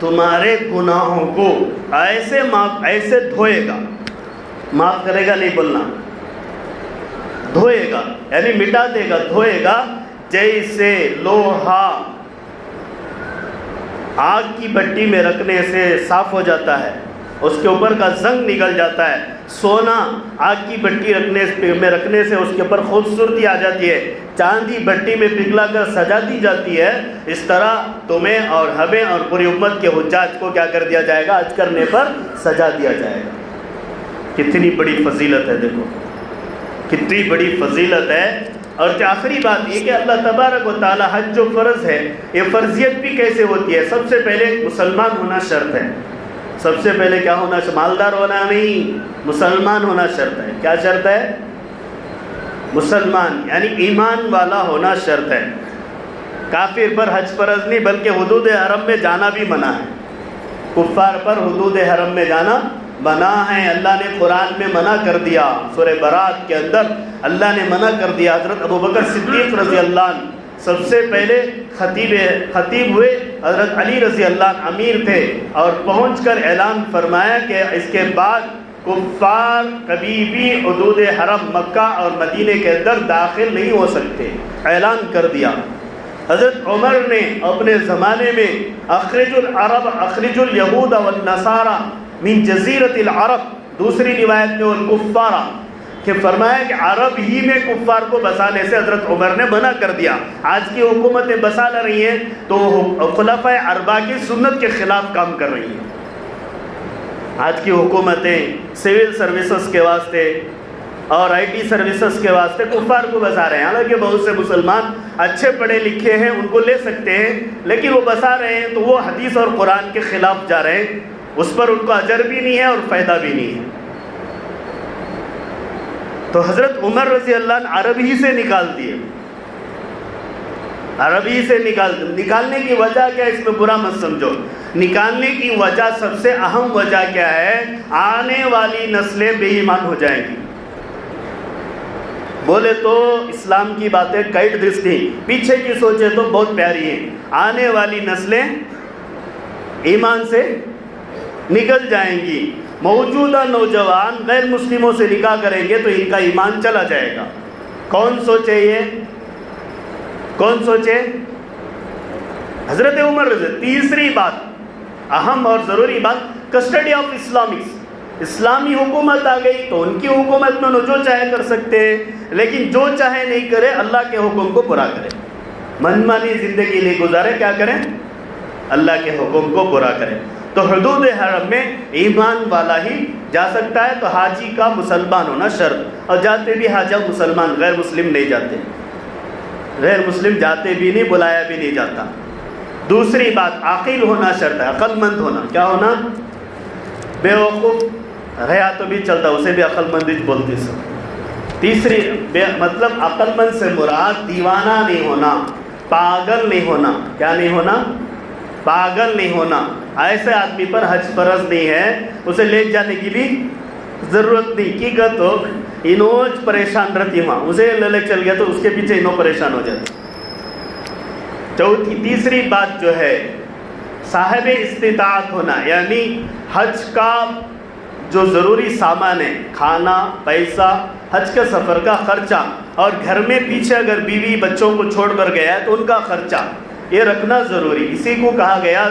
Speaker 1: تمہارے گناہوں کو ایسے دھوئے گا، معاف کرے گا نہیں بولنا، دھوئے گا یعنی مٹا دے گا، دھوئے گا جیسے لوہا آگ کی بھٹی میں رکھنے سے صاف ہو جاتا ہے، اس کے اوپر کا زنگ نکل جاتا ہے، سونا آگ کی بھٹی میں رکھنے سے اس کے اوپر خوبصورتی آ جاتی ہے، چاندی بھٹی میں پگھلا کر سجا دی جاتی ہے، اس طرح تمہیں اور ہمیں اور پوری امت کے حجاج کو کیا کر دیا جائے گا؟ حج کرنے پر سجا دیا جائے گا۔ کتنی بڑی فضیلت ہے، دیکھو کتنی بڑی فضیلت ہے۔ اور آخری بات یہ کہ اللہ تبارک و تعالی حج جو فرض ہے، یہ فرضیت بھی کیسے ہوتی ہے؟ سب سے پہلے مسلمان ہونا شرط ہے، سب سے پہلے کیا ہونا؟ مالدار ہونا نہیں، مسلمان ہونا شرط ہے۔ کیا شرط ہے؟ مسلمان یعنی ایمان والا ہونا شرط ہے۔ کافر پر حج فرض نہیں، بلکہ حدود حرم میں جانا بھی منع ہے، کفار پر حدود حرم میں جانا منع ہے۔ اللہ نے قرآن میں منع کر دیا، سورہ برات کے اندر اللہ نے منع کر دیا۔ حضرت ابوبکر صدیق رضی اللہ عنہ سب سے پہلے خطیب ہوئے، حضرت علی رضی اللہ عنہ امیر تھے، اور پہنچ کر اعلان فرمایا کہ اس کے بعد کفار کبھی بھی حدود حرم مکہ اور مدینے کے اندر داخل نہیں ہو سکتے، اعلان کر دیا۔ حضرت عمر نے اپنے زمانے میں اخرج الیہود والنصارى من جزیرۃ العرب، دوسری روایت میں والکفار، کہ فرمایا کہ عرب ہی میں کفار کو بسانے سے حضرت عمر نے منع کر دیا۔ آج کی حکومتیں بسا لے رہی ہیں تو خلفائے اربعہ کی سنت کے خلاف کام کر رہی ہیں۔ آج کی حکومتیں سول سروسز کے واسطے اور IT سروسز کے واسطے کفار کو بسا رہے ہیں، حالانکہ بہت سے مسلمان اچھے پڑھے لکھے ہیں، ان کو لے سکتے ہیں، لیکن وہ بسا رہے ہیں تو وہ حدیث اور قرآن کے خلاف جا رہے ہیں، اس پر ان کو اجر بھی نہیں ہے اور فائدہ بھی نہیں ہے۔ تو حضرت عمر رضی اللہ عنہ عرب ہی سے نکال دیے، عربی سے نکالنے کی وجہ کیا ہے؟ اس میں برا مت سمجھو، نکالنے کی وجہ سب سے اہم وجہ کیا ہے؟ آنے والی نسلیں بے ایمان ہو جائیں گی۔ بولے تو اسلام کی باتیں کائٹ دس تھی، پیچھے کی سوچے تو بہت پیاری ہیں۔ آنے والی نسلیں ایمان سے نکل جائیں گی، موجودہ نوجوان غیر مسلموں سے نکاح کریں گے تو ان کا ایمان چلا جائے گا۔ کون سوچے یہ؟ کون سوچے؟ حضرت عمر رضی۔ تیسری بات، اہم اور ضروری بات، کسٹڈی آف اسلامکس، اسلامی حکومت آ گئی تو ان کی حکومت میں جو چاہے کر سکتے ہیں، لیکن جو چاہے نہیں کرے، اللہ کے حکم کو پورا کرے، من مانی زندگی نہیں گزارے، کیا کریں؟ اللہ کے حکم کو پورا کریں۔ تو حدود حرم میں ایمان والا ہی جا سکتا ہے، تو حاجی کا مسلمان ہونا شرط، اور جاتے بھی حاجہ مسلمان، غیر مسلم نہیں جاتے، غیر مسلم جاتے بھی نہیں، بلایا بھی نہیں جاتا۔ دوسری بات عاقل ہونا شرط ہے، عقل مند ہونا۔ کیا ہونا؟ بے وقوف رہا تو بھی چلتا، اسے بھی عقل مند ہی بولتے سب۔ تیسری مطلب عقل مند سے مراد دیوانہ نہیں ہونا، پاگل نہیں ہونا۔ کیا نہیں ہونا؟ پاگل نہیں ہونا۔ ایسے آدمی پر حج فرض نہیں ہے، اسے لے جانے کی بھی ضرورت نہیں، کی گا تو انوج پریشان رہتی وہاں، اسے لے چل گیا تو اس کے پیچھے انہوں پریشان ہو جاتے۔ تیسری بات جو ہے صاحب استطاعت ہونا، یعنی حج کا جو ضروری سامان ہے، کھانا، پیسہ، حج کا سفر کا خرچہ، اور گھر میں پیچھے اگر بیوی بچوں کو چھوڑ کر گیا ہے تو ان کا خرچہ یہ رکھنا ضروری۔ اسی کو کہا گیا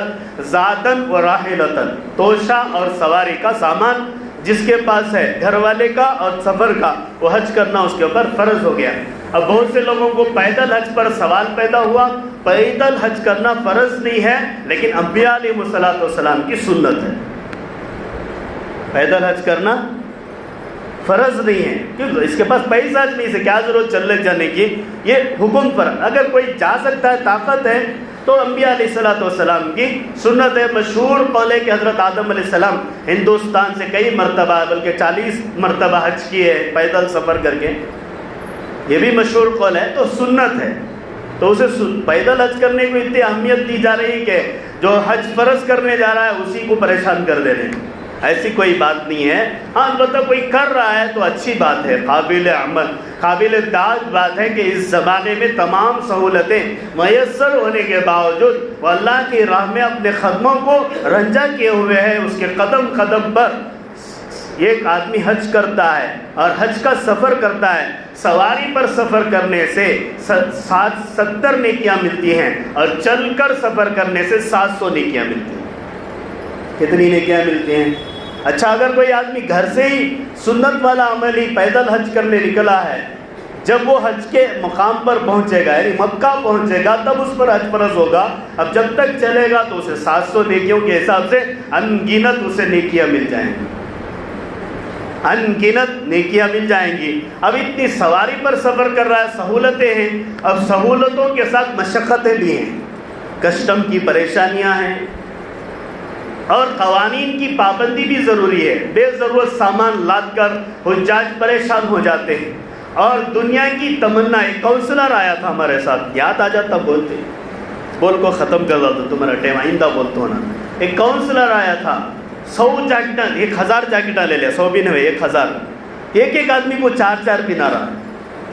Speaker 1: زادن و راحلتن، توشہ اور سواری کا سامان جس کے پاس ہے گھر والے کا اور سفر کا، وہ حج کرنا اس کے اوپر فرض ہو گیا۔ اب بہت سے لوگوں کو پیدل حج پر سوال پیدا ہوا، پیدل حج کرنا فرض نہیں ہے، لیکن انبیاء علیہ الصلوۃ والسلام کی سنت ہے۔ پیدل حج کرنا فرض نہیں ہے، کیوں؟ اس کے پاس پیسہ نہیں، سے کیا ضرورت چلنے جانے کی، یہ حکم پر اگر کوئی جا سکتا ہے، طاقت ہے، تو انبیاء علیہ الصلوۃ والسلام کی سنت ہے۔ مشہور قول ہے کہ حضرت آدم علیہ السلام ہندوستان سے کئی مرتبہ بلکہ 40 مرتبہ حج کیے پیدل سفر کر کے، یہ بھی مشہور قول ہے، تو سنت ہے۔ تو اسے پیدل حج کرنے کو اتنی اہمیت دی جا رہی کہ جو حج فرض کرنے جا رہا ہے اسی کو پریشان کر دے رہے ہیں، ایسی کوئی بات نہیں ہے۔ ہاں البتہ کوئی کر رہا ہے تو اچھی بات ہے، قابل عمل، قابل داد بات ہے کہ اس زمانے میں تمام سہولتیں میسر ہونے کے باوجود وہ اللہ کی راہ میں اپنے قدموں کو رنجا کیے ہوئے ہے، اس کے قدم قدم پر ایک آدمی حج کرتا ہے اور حج کا سفر کرتا ہے۔ سواری پر سفر کرنے سے 70 نیکیاں ملتی ہیں، اور چل کر سفر کرنے سے 700 نیکیاں ملتی ہیں۔ کتنی نیکیاں ملتی ہیں؟ اچھا، اگر کوئی آدمی گھر سے ہی سنت والا عمل ہی پیدل حج کرنے نکلا ہے، جب وہ حج کے مقام پر پہنچے گا، یعنی مکہ پہنچے گا، تب اس پر حج فرض ہوگا۔ اب جب تک چلے گا تو اسے 700 نیکیوں کے حساب سے ان گنت اسے نیکیاں مل جائیں گی، ان گنت نیکیاں مل جائیں گی۔ اب اتنی سواری پر سفر کر رہا ہے، سہولتیں ہیں، اب سہولتوں کے ساتھ مشقتیں بھی ہیں، کسٹم کی پریشانیاں ہیں، اور قوانین کی پابندی بھی ضروری ہے۔ بے ضرورت سامان لاد کر حجاج پریشان ہو جاتے ہیں، اور دنیا کی تمنا، ایک کونسلر آیا تھا ہمارے ساتھ، یاد آ جاتا بولتے، بول کو ختم کر دو تمہارا ٹائم، آئندہ بولتے ہونا۔ ایک کونسلر آیا تھا، 100 جیکٹاں، 1000 جیکٹاں لے لیا، 100 بھی نہیں ہوئے، 1000، ایک آدمی کو 4 پہنا رہا،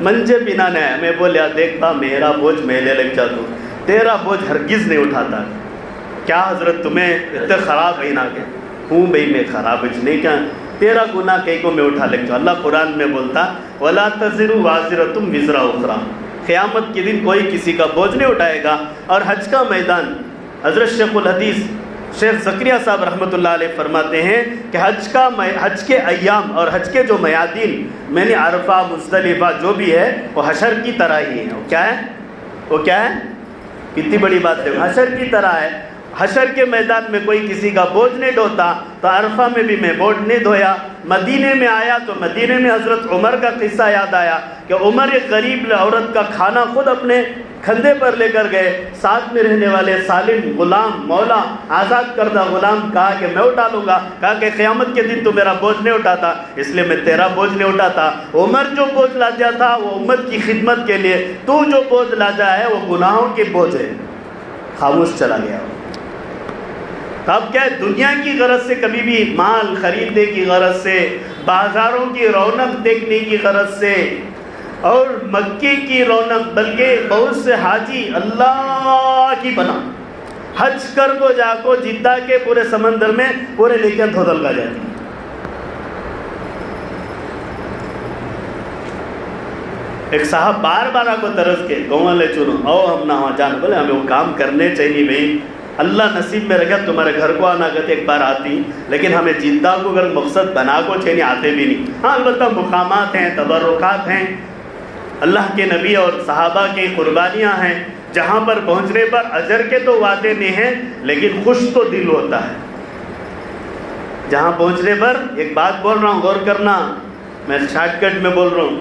Speaker 1: منجے پہنانے آیا۔ میں بولیا دیکھتا میرا بوجھ میں لے جاتا ہوں، تیرا بوجھ ہرگز نہیں اٹھاتا۔ کیا حضرت تمہیں اتنے خراب ہے نا؟ کہ ہوں بھائی میں خراب نہیں، کیا تیرا گناہ کئی کو میں اٹھا لے جاؤں۔ اللہ قرآن میں بولتا وَلَا تَزِرُ وَازِرَةٌ وِزْرَ أُخْرَىٰ، قیامت کے دن کوئی کسی کا بوجھ نہیں اٹھائے گا۔ اور حج کا میدان، حضرت شیخ الحدیث شیخ زکریا صاحب رحمۃ اللہ علیہ فرماتے ہیں کہ حج کے ایام اور حج کے جو میادین، میں نے عرفہ، مزدلفہ جو بھی ہے وہ حشر کی طرح ہی ہے۔ وہ کیا ہے؟ کتنی بڑی بات ہے، حشر کی طرح ہے۔ حشر کے میدان میں کوئی کسی کا بوجھ نہیں ڈھوتا، تو عرفہ میں بھی میں بوجھ نہیں دھویا۔ مدینے میں آیا تو مدینے میں حضرت عمر کا قصہ یاد آیا کہ عمر ایک غریب عورت کا کھانا خود اپنے کھندے پر لے کر گئے، ساتھ میں رہنے والے سالم غلام، مولا، آزاد کردہ غلام کہا کہ میں اٹھا لوں گا، کہا کہ قیامت کے دن تو میرا بوجھ نہیں اٹھاتا، اس لیے میں تیرا بوجھ نہیں اٹھاتا۔ عمر جو بوجھ لادا تھا وہ امت کی خدمت کے لیے، تو جو بوجھ لادا ہے وہ گناہوں کے بوجھ ہے۔ خاموش چلا گیا۔ اب کیا ہے، دنیا کی غرض سے، کبھی بھی مال خریدنے کی غرض سے، بازاروں کی رونق دیکھنے کی غرض سے، اور مکے کی رونق، بلکہ بہت سے حاجی اللہ کی بنا حج کر کو جا کو جدہ کے پورے سمندر میں پورے نیکیاں دھودل کا جاتی۔ ایک صاحب بار بار کو ترس کے گاؤں والے چنو او ہم نہ وہاں جان، بولے ہمیں وہ کام کرنے چاہیے بھائی، اللہ نصیب میں رکھا تمہارے گھر کو آنا گتے ایک بار آتی، لیکن ہمیں جدہ کو اگر مقصد بنا کو چاہیے آتے بھی نہیں۔ ہاں البتہ مقامات ہیں، تبرکات ہیں، اللہ کے نبی اور صحابہ کی قربانیاں ہیں، جہاں پر پہنچنے پر اجر کے تو وعدے نہیں ہیں، لیکن خوش تو دل ہوتا ہے، جہاں پہنچنے پر ایک بات بول رہا ہوں، غور کرنا، میں شارٹ کٹ میں بول رہا ہوں،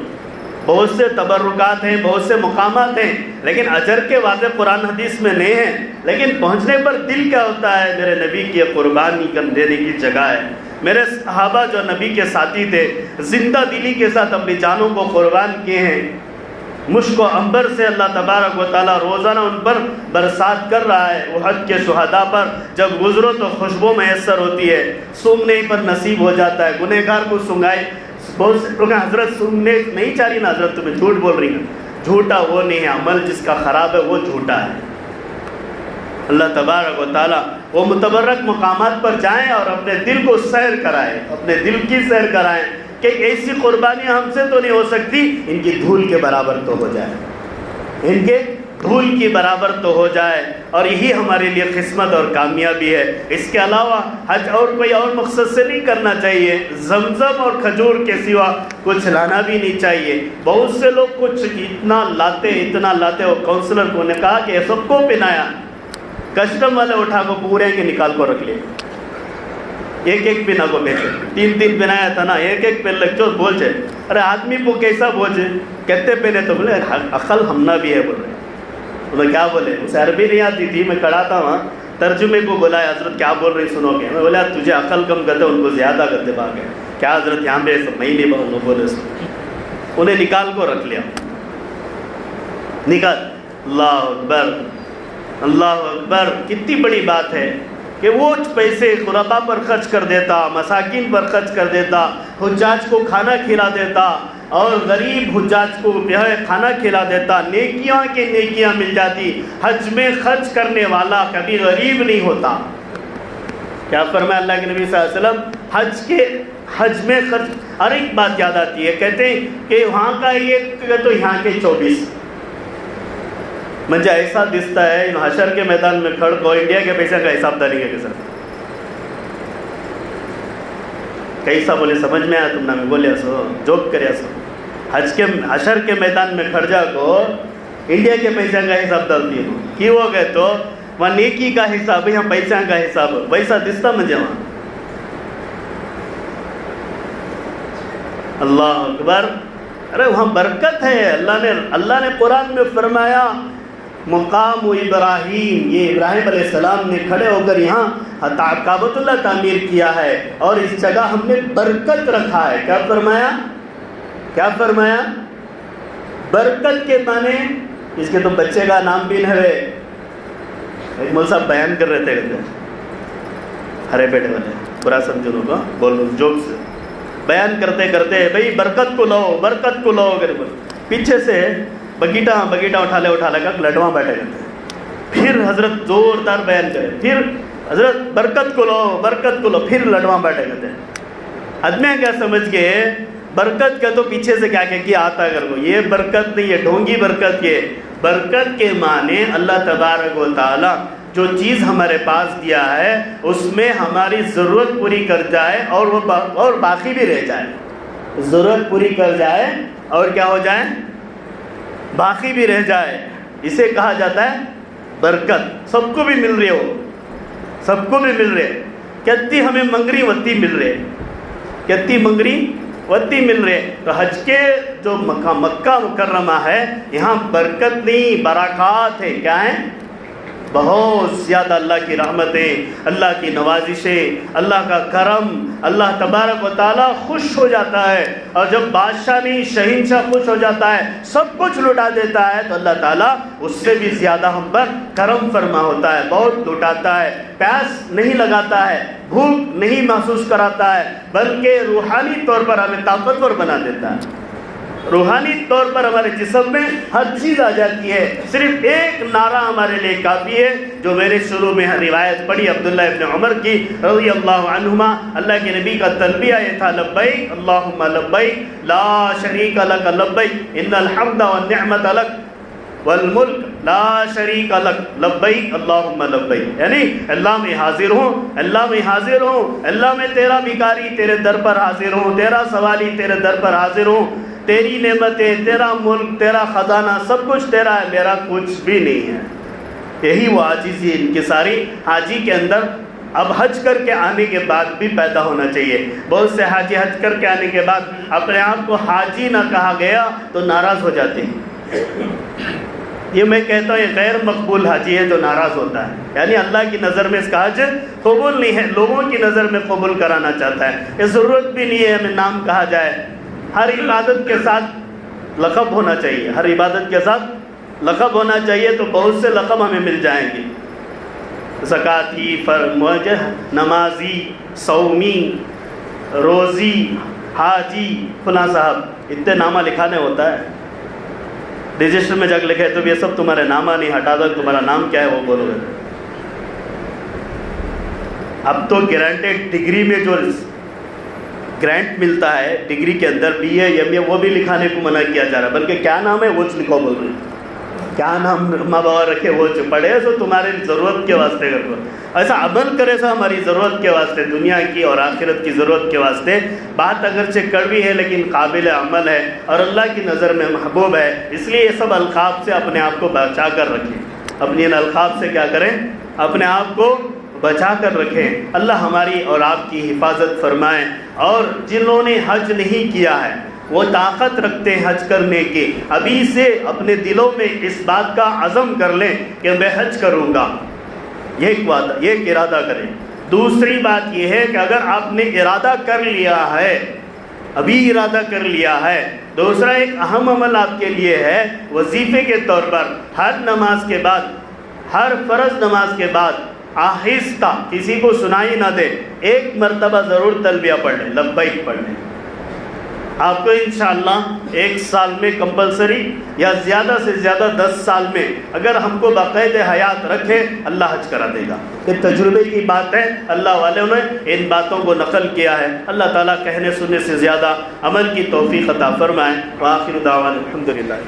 Speaker 1: بہت سے تبرکات ہیں، بہت سے مقامات ہیں، لیکن اجر کے واضح قرآن حدیث میں نہیں ہیں، لیکن پہنچنے پر دل کیا ہوتا ہے؟ میرے نبی کی قربانی دینے کی جگہ ہے۔ میرے صحابہ جو نبی کے ساتھی تھے، زندہ دلی کے ساتھ اپنی جانوں کو قربان کیے ہیں۔ مشک و عنبر سے اللہ تبارک و تعالیٰ روزانہ ان پر برسات کر رہا ہے۔ احد کے شہداء پر جب گزرو تو خوشبو میسر ہوتی ہے، سونگنے پر نصیب ہو جاتا ہے۔ گنہگار کو سنگائے، بہت سے لوگ حضرت سننے نہیں چاہ رہی نا، حضرت تمہیں جھوٹ بول رہی ہیں۔ جھوٹا وہ نہیں ہے، عمل جس کا خراب ہے وہ جھوٹا ہے۔ اللہ تبارک و تعالیٰ وہ متبرک مقامات پر جائیں اور اپنے دل کو سیر کرائیں، اپنے دل کی سیر کرائیں کہ ایسی قربانیاں ہم سے تو نہیں ہو سکتی، ان کی دھول کے برابر تو ہو جائے، ان کے دھول کی برابر تو ہو جائے، اور یہی ہمارے لیے قسمت اور کامیابی ہے۔ اس کے علاوہ حج اور کوئی اور مقصد سے نہیں کرنا چاہیے، زمزم اور کھجور کے سوا کچھ لانا بھی نہیں چاہیے۔ بہت سے لوگ کچھ اتنا لاتے، وہ کونسلر کو نے کہا کہ سب کو پہنایا، کسٹم والے اٹھا کو پورے کے نکال کو رکھ لے، ایک ایک پہنا کو بیچے، تین پہنایا تھا نا، ایک ایک پہن لگ جو بول جائے، ارے آدمی کو کیسا بوجھے کہتے پہنے، تو بولے عقل ہمنا بھی ہے، بول رہے تو کیا بولے، اسے عربی نہیں آتی تھی، میں کھڑا تھا وہاں، ترجمے کو بولا حضرت کیا بول رہی سنو گے، میں بولا تجھے عقل کم کرتے ان کو زیادہ کرتے باغ ہے، کیا حضرت یہاں پہ میں ہی نہیں بولے، انہیں نکال کو رکھ لیا، نکال۔ اللہ اکبر، اللہ اکبر، کتنی بڑی بات ہے کہ وہ پیسے غربا پر خرچ کر دیتا، مساکین پر خرچ کر دیتا، حجاج کو کھانا کھلا دیتا، اور غریب حجاج کو کھانا کھلا دیتا، نیکیاں کی نیکیاں مل جاتی۔ حج میں خرچ کرنے والا کبھی غریب نہیں ہوتا۔ کیا فرمایا اللہ کے نبی صلی اللہ علیہ وسلم؟ حج میں خرچ، اور ایک بات یاد آتی ہے، کہتے ہیں کہ وہاں کا ایک تو یہاں کے 24، مجھے ایسا دستا ہے ان حشر کے میدان میں کھڑ کو انڈیا کے پیسے کا حساب داری کے ساتھ کیسا بولے، سمجھ میں آیا تم نے؟ میں بولے سو جوک کریا سو، حشر کے میدان میں کھڑ جا کو انڈیا کے پیسے کا حساب ڈالتی ہوں کی ہو گئے تو وہاں نیکی کا حساب، یہاں پیسہ کا حساب ویسا دستا مجھے وہاں۔ اللہ اکبر، ارے وہاں برکت ہے۔ اللہ نے قرآن میں فرمایا مقام ابراہیم، یہ ابراہیم علیہ السلام نے کھڑے ہو کر یہاں کعبۃ اللہ تعمیر کیا ہے، اور اس جگہ ہم نے برکت رکھا ہے۔ کیا فرمایا؟ کیا فرمایا؟ برکت کے معنی، اس کے تو بچے کا نام بھی ہے، ایک مول صاحب بیان کر رہے تھے، کہتے ہرے بیٹے والے برا سمجھو لوگ، بول رہا جوک سے بیان کرتے کرتے بھئی برکت کو لو، برکت کو لو، پیچھے سے بگیٹا اٹھا لے گا لڈواں بیٹھے گئے، پھر حضرت زوردار بیان کرے، پھر حضرت برکت کو لو، برکت کو لو، پھر لڈواں بیٹھے گئے۔ آدمی کیا سمجھ گئے برکت کا تو پیچھے سے کیا کہ آتا کر کو، یہ برکت نہیں ہے، ڈھونگی برکت۔ یہ برکت کے معنی اللہ تبارک و تعالی جو چیز ہمارے پاس دیا ہے اس میں ہماری ضرورت پوری کر جائے اور باقی بھی رہ جائے، ضرورت پوری کر جائے اور کیا ہو جائے، باقی بھی رہ جائے، اسے کہا جاتا ہے برکت۔ سب کو بھی مل رہے ہو، سب کو بھی مل رہے، کتی ہمیں منگری وتی مل رہے، کتی منگری وتی مل رہے۔ تو حج کے جو مکہ مکرمہ ہے یہاں برکت نہیں برکات ہے، کیا ہے؟ بہت زیادہ اللہ کی رحمتیں، اللہ کی نوازشیں، اللہ کا کرم، اللہ تبارک و تعالیٰ خوش ہو جاتا ہے، اور جب بادشاہ نہیں شہنشاہ خوش ہو جاتا ہے، سب کچھ لٹا دیتا ہے، تو اللہ تعالیٰ اس سے بھی زیادہ ہم پر کرم فرما ہوتا ہے، بہت لٹاتا ہے، پیاس نہیں لگاتا ہے، بھوک نہیں محسوس کراتا ہے، بلکہ روحانی طور پر ہمیں طاقتور بنا دیتا ہے۔ روحانی طور پر ہمارے جسم میں ہر چیز آ جاتی ہے، صرف ایک نعرہ ہمارے لیے کافی ہے، جو میں نے شروع میں روایت پڑھی عبداللہ ابن عمر کی رضی اللہ عنہما، اللہ کے نبی کا تلبیہ یہ تھا لبیک اللہم لبیک لا شریک لک لبیک ان الحمد والنعمت لک والملک لا شریک لک لبیک اللہم لبیک، یعنی اللہ میں حاضر ہوں، اللہ میں حاضر ہوں، اللہ میں تیرا بھکاری تیرے در پر حاضر ہوں، تیرا سوالی تیرے در پر حاضر ہوں، تیری نعمتیں، تیرا ملک، تیرا خزانہ سب کچھ تیرا ہے، میرا کچھ بھی نہیں ہے۔ یہی وہ عاجزی انکساری حاجی کے اندر اب حج کر کے آنے کے بعد بھی پیدا ہونا چاہیے۔ بہت سے حاجی حج کر کے آنے کے بعد اپنے آپ کو حاجی نہ کہا گیا تو ناراض ہو جاتے ہیں۔ یہ میں کہتا ہوں یہ غیر مقبول حاجی ہے جو ناراض ہوتا ہے، یعنی اللہ کی نظر میں اس کا حج قبول نہیں ہے، لوگوں کی نظر میں قبول کرانا چاہتا ہے۔ یہ ضرورت بھی نہیں ہے ہمیں نام کہا جائے، ہر عبادت کے ساتھ لقب ہونا چاہیے، ہر عبادت کے ساتھ لقب ہونا چاہیے، تو بہت سے لقب ہمیں مل جائیں گے، زکاتی، نمازی، صومی، روزی، حاجی، فلاں صاحب، اتنے نامہ لکھانے ہوتا ہے، رجسٹر میں جا کے لکھے تو یہ سب تمہارے نامہ نہیں، ہٹا دو تمہارا نام کیا ہے وہ بولو گے۔ اب تو گرانٹیڈ ڈگری میں جو گرانٹ ملتا ہے ڈگری کے اندر بی اے ایم اے وہ بھی لکھانے کو منع کیا جا رہا ہے، بلکہ کیا نام ہے وہ لکھو بول رہے ہیں، کیا نام ماں بابا رکھے وہ پڑھے سو تمہاری ضرورت کے واسطے کر دو، ایسا عمل کرے سو ہماری ضرورت کے واسطے، دنیا کی اور آخرت کی ضرورت کے واسطے۔ بات اگرچہ کڑوی ہے لیکن قابل عمل ہے اور اللہ کی نظر میں محبوب ہے، اس لیے یہ سب القاب سے اپنے آپ کو بچا کر رکھیں، اپنی ان القاب سے کیا کریں، اپنے آپ کو بچا کر رکھیں۔ اللہ ہماری اور آپ کی حفاظت فرمائے، اور جنہوں نے حج نہیں کیا ہے وہ طاقت رکھتے ہیں حج کرنے کی، ابھی سے اپنے دلوں میں اس بات کا عزم کر لیں کہ میں حج کروں گا، یہ ایک ارادہ کریں۔ دوسری بات یہ ہے کہ اگر آپ نے ارادہ کر لیا ہے، ابھی ارادہ کر لیا ہے، دوسرا ایک اہم عمل آپ کے لیے ہے، وظیفے کے طور پر ہر نماز کے بعد، ہر فرض نماز کے بعد آہستہ، کسی کو سنائی نہ دے، ایک مرتبہ ضرور تلبیہ پڑھ لیں، لبیک پڑھ لیں۔ آپ کو انشاءاللہ 1 سال میں کمپلسری، یا زیادہ سے زیادہ 10 سال میں اگر ہم کو باقاعدہ حیات رکھے اللہ حج کرا دے گا۔ یہ تجربے کی بات ہے، اللہ والوں نے ان باتوں کو نقل کیا ہے۔ اللہ تعالیٰ کہنے سننے سے زیادہ عمل کی توفیق عطا فرمائے۔ وآخر دعوانا الحمدللہ۔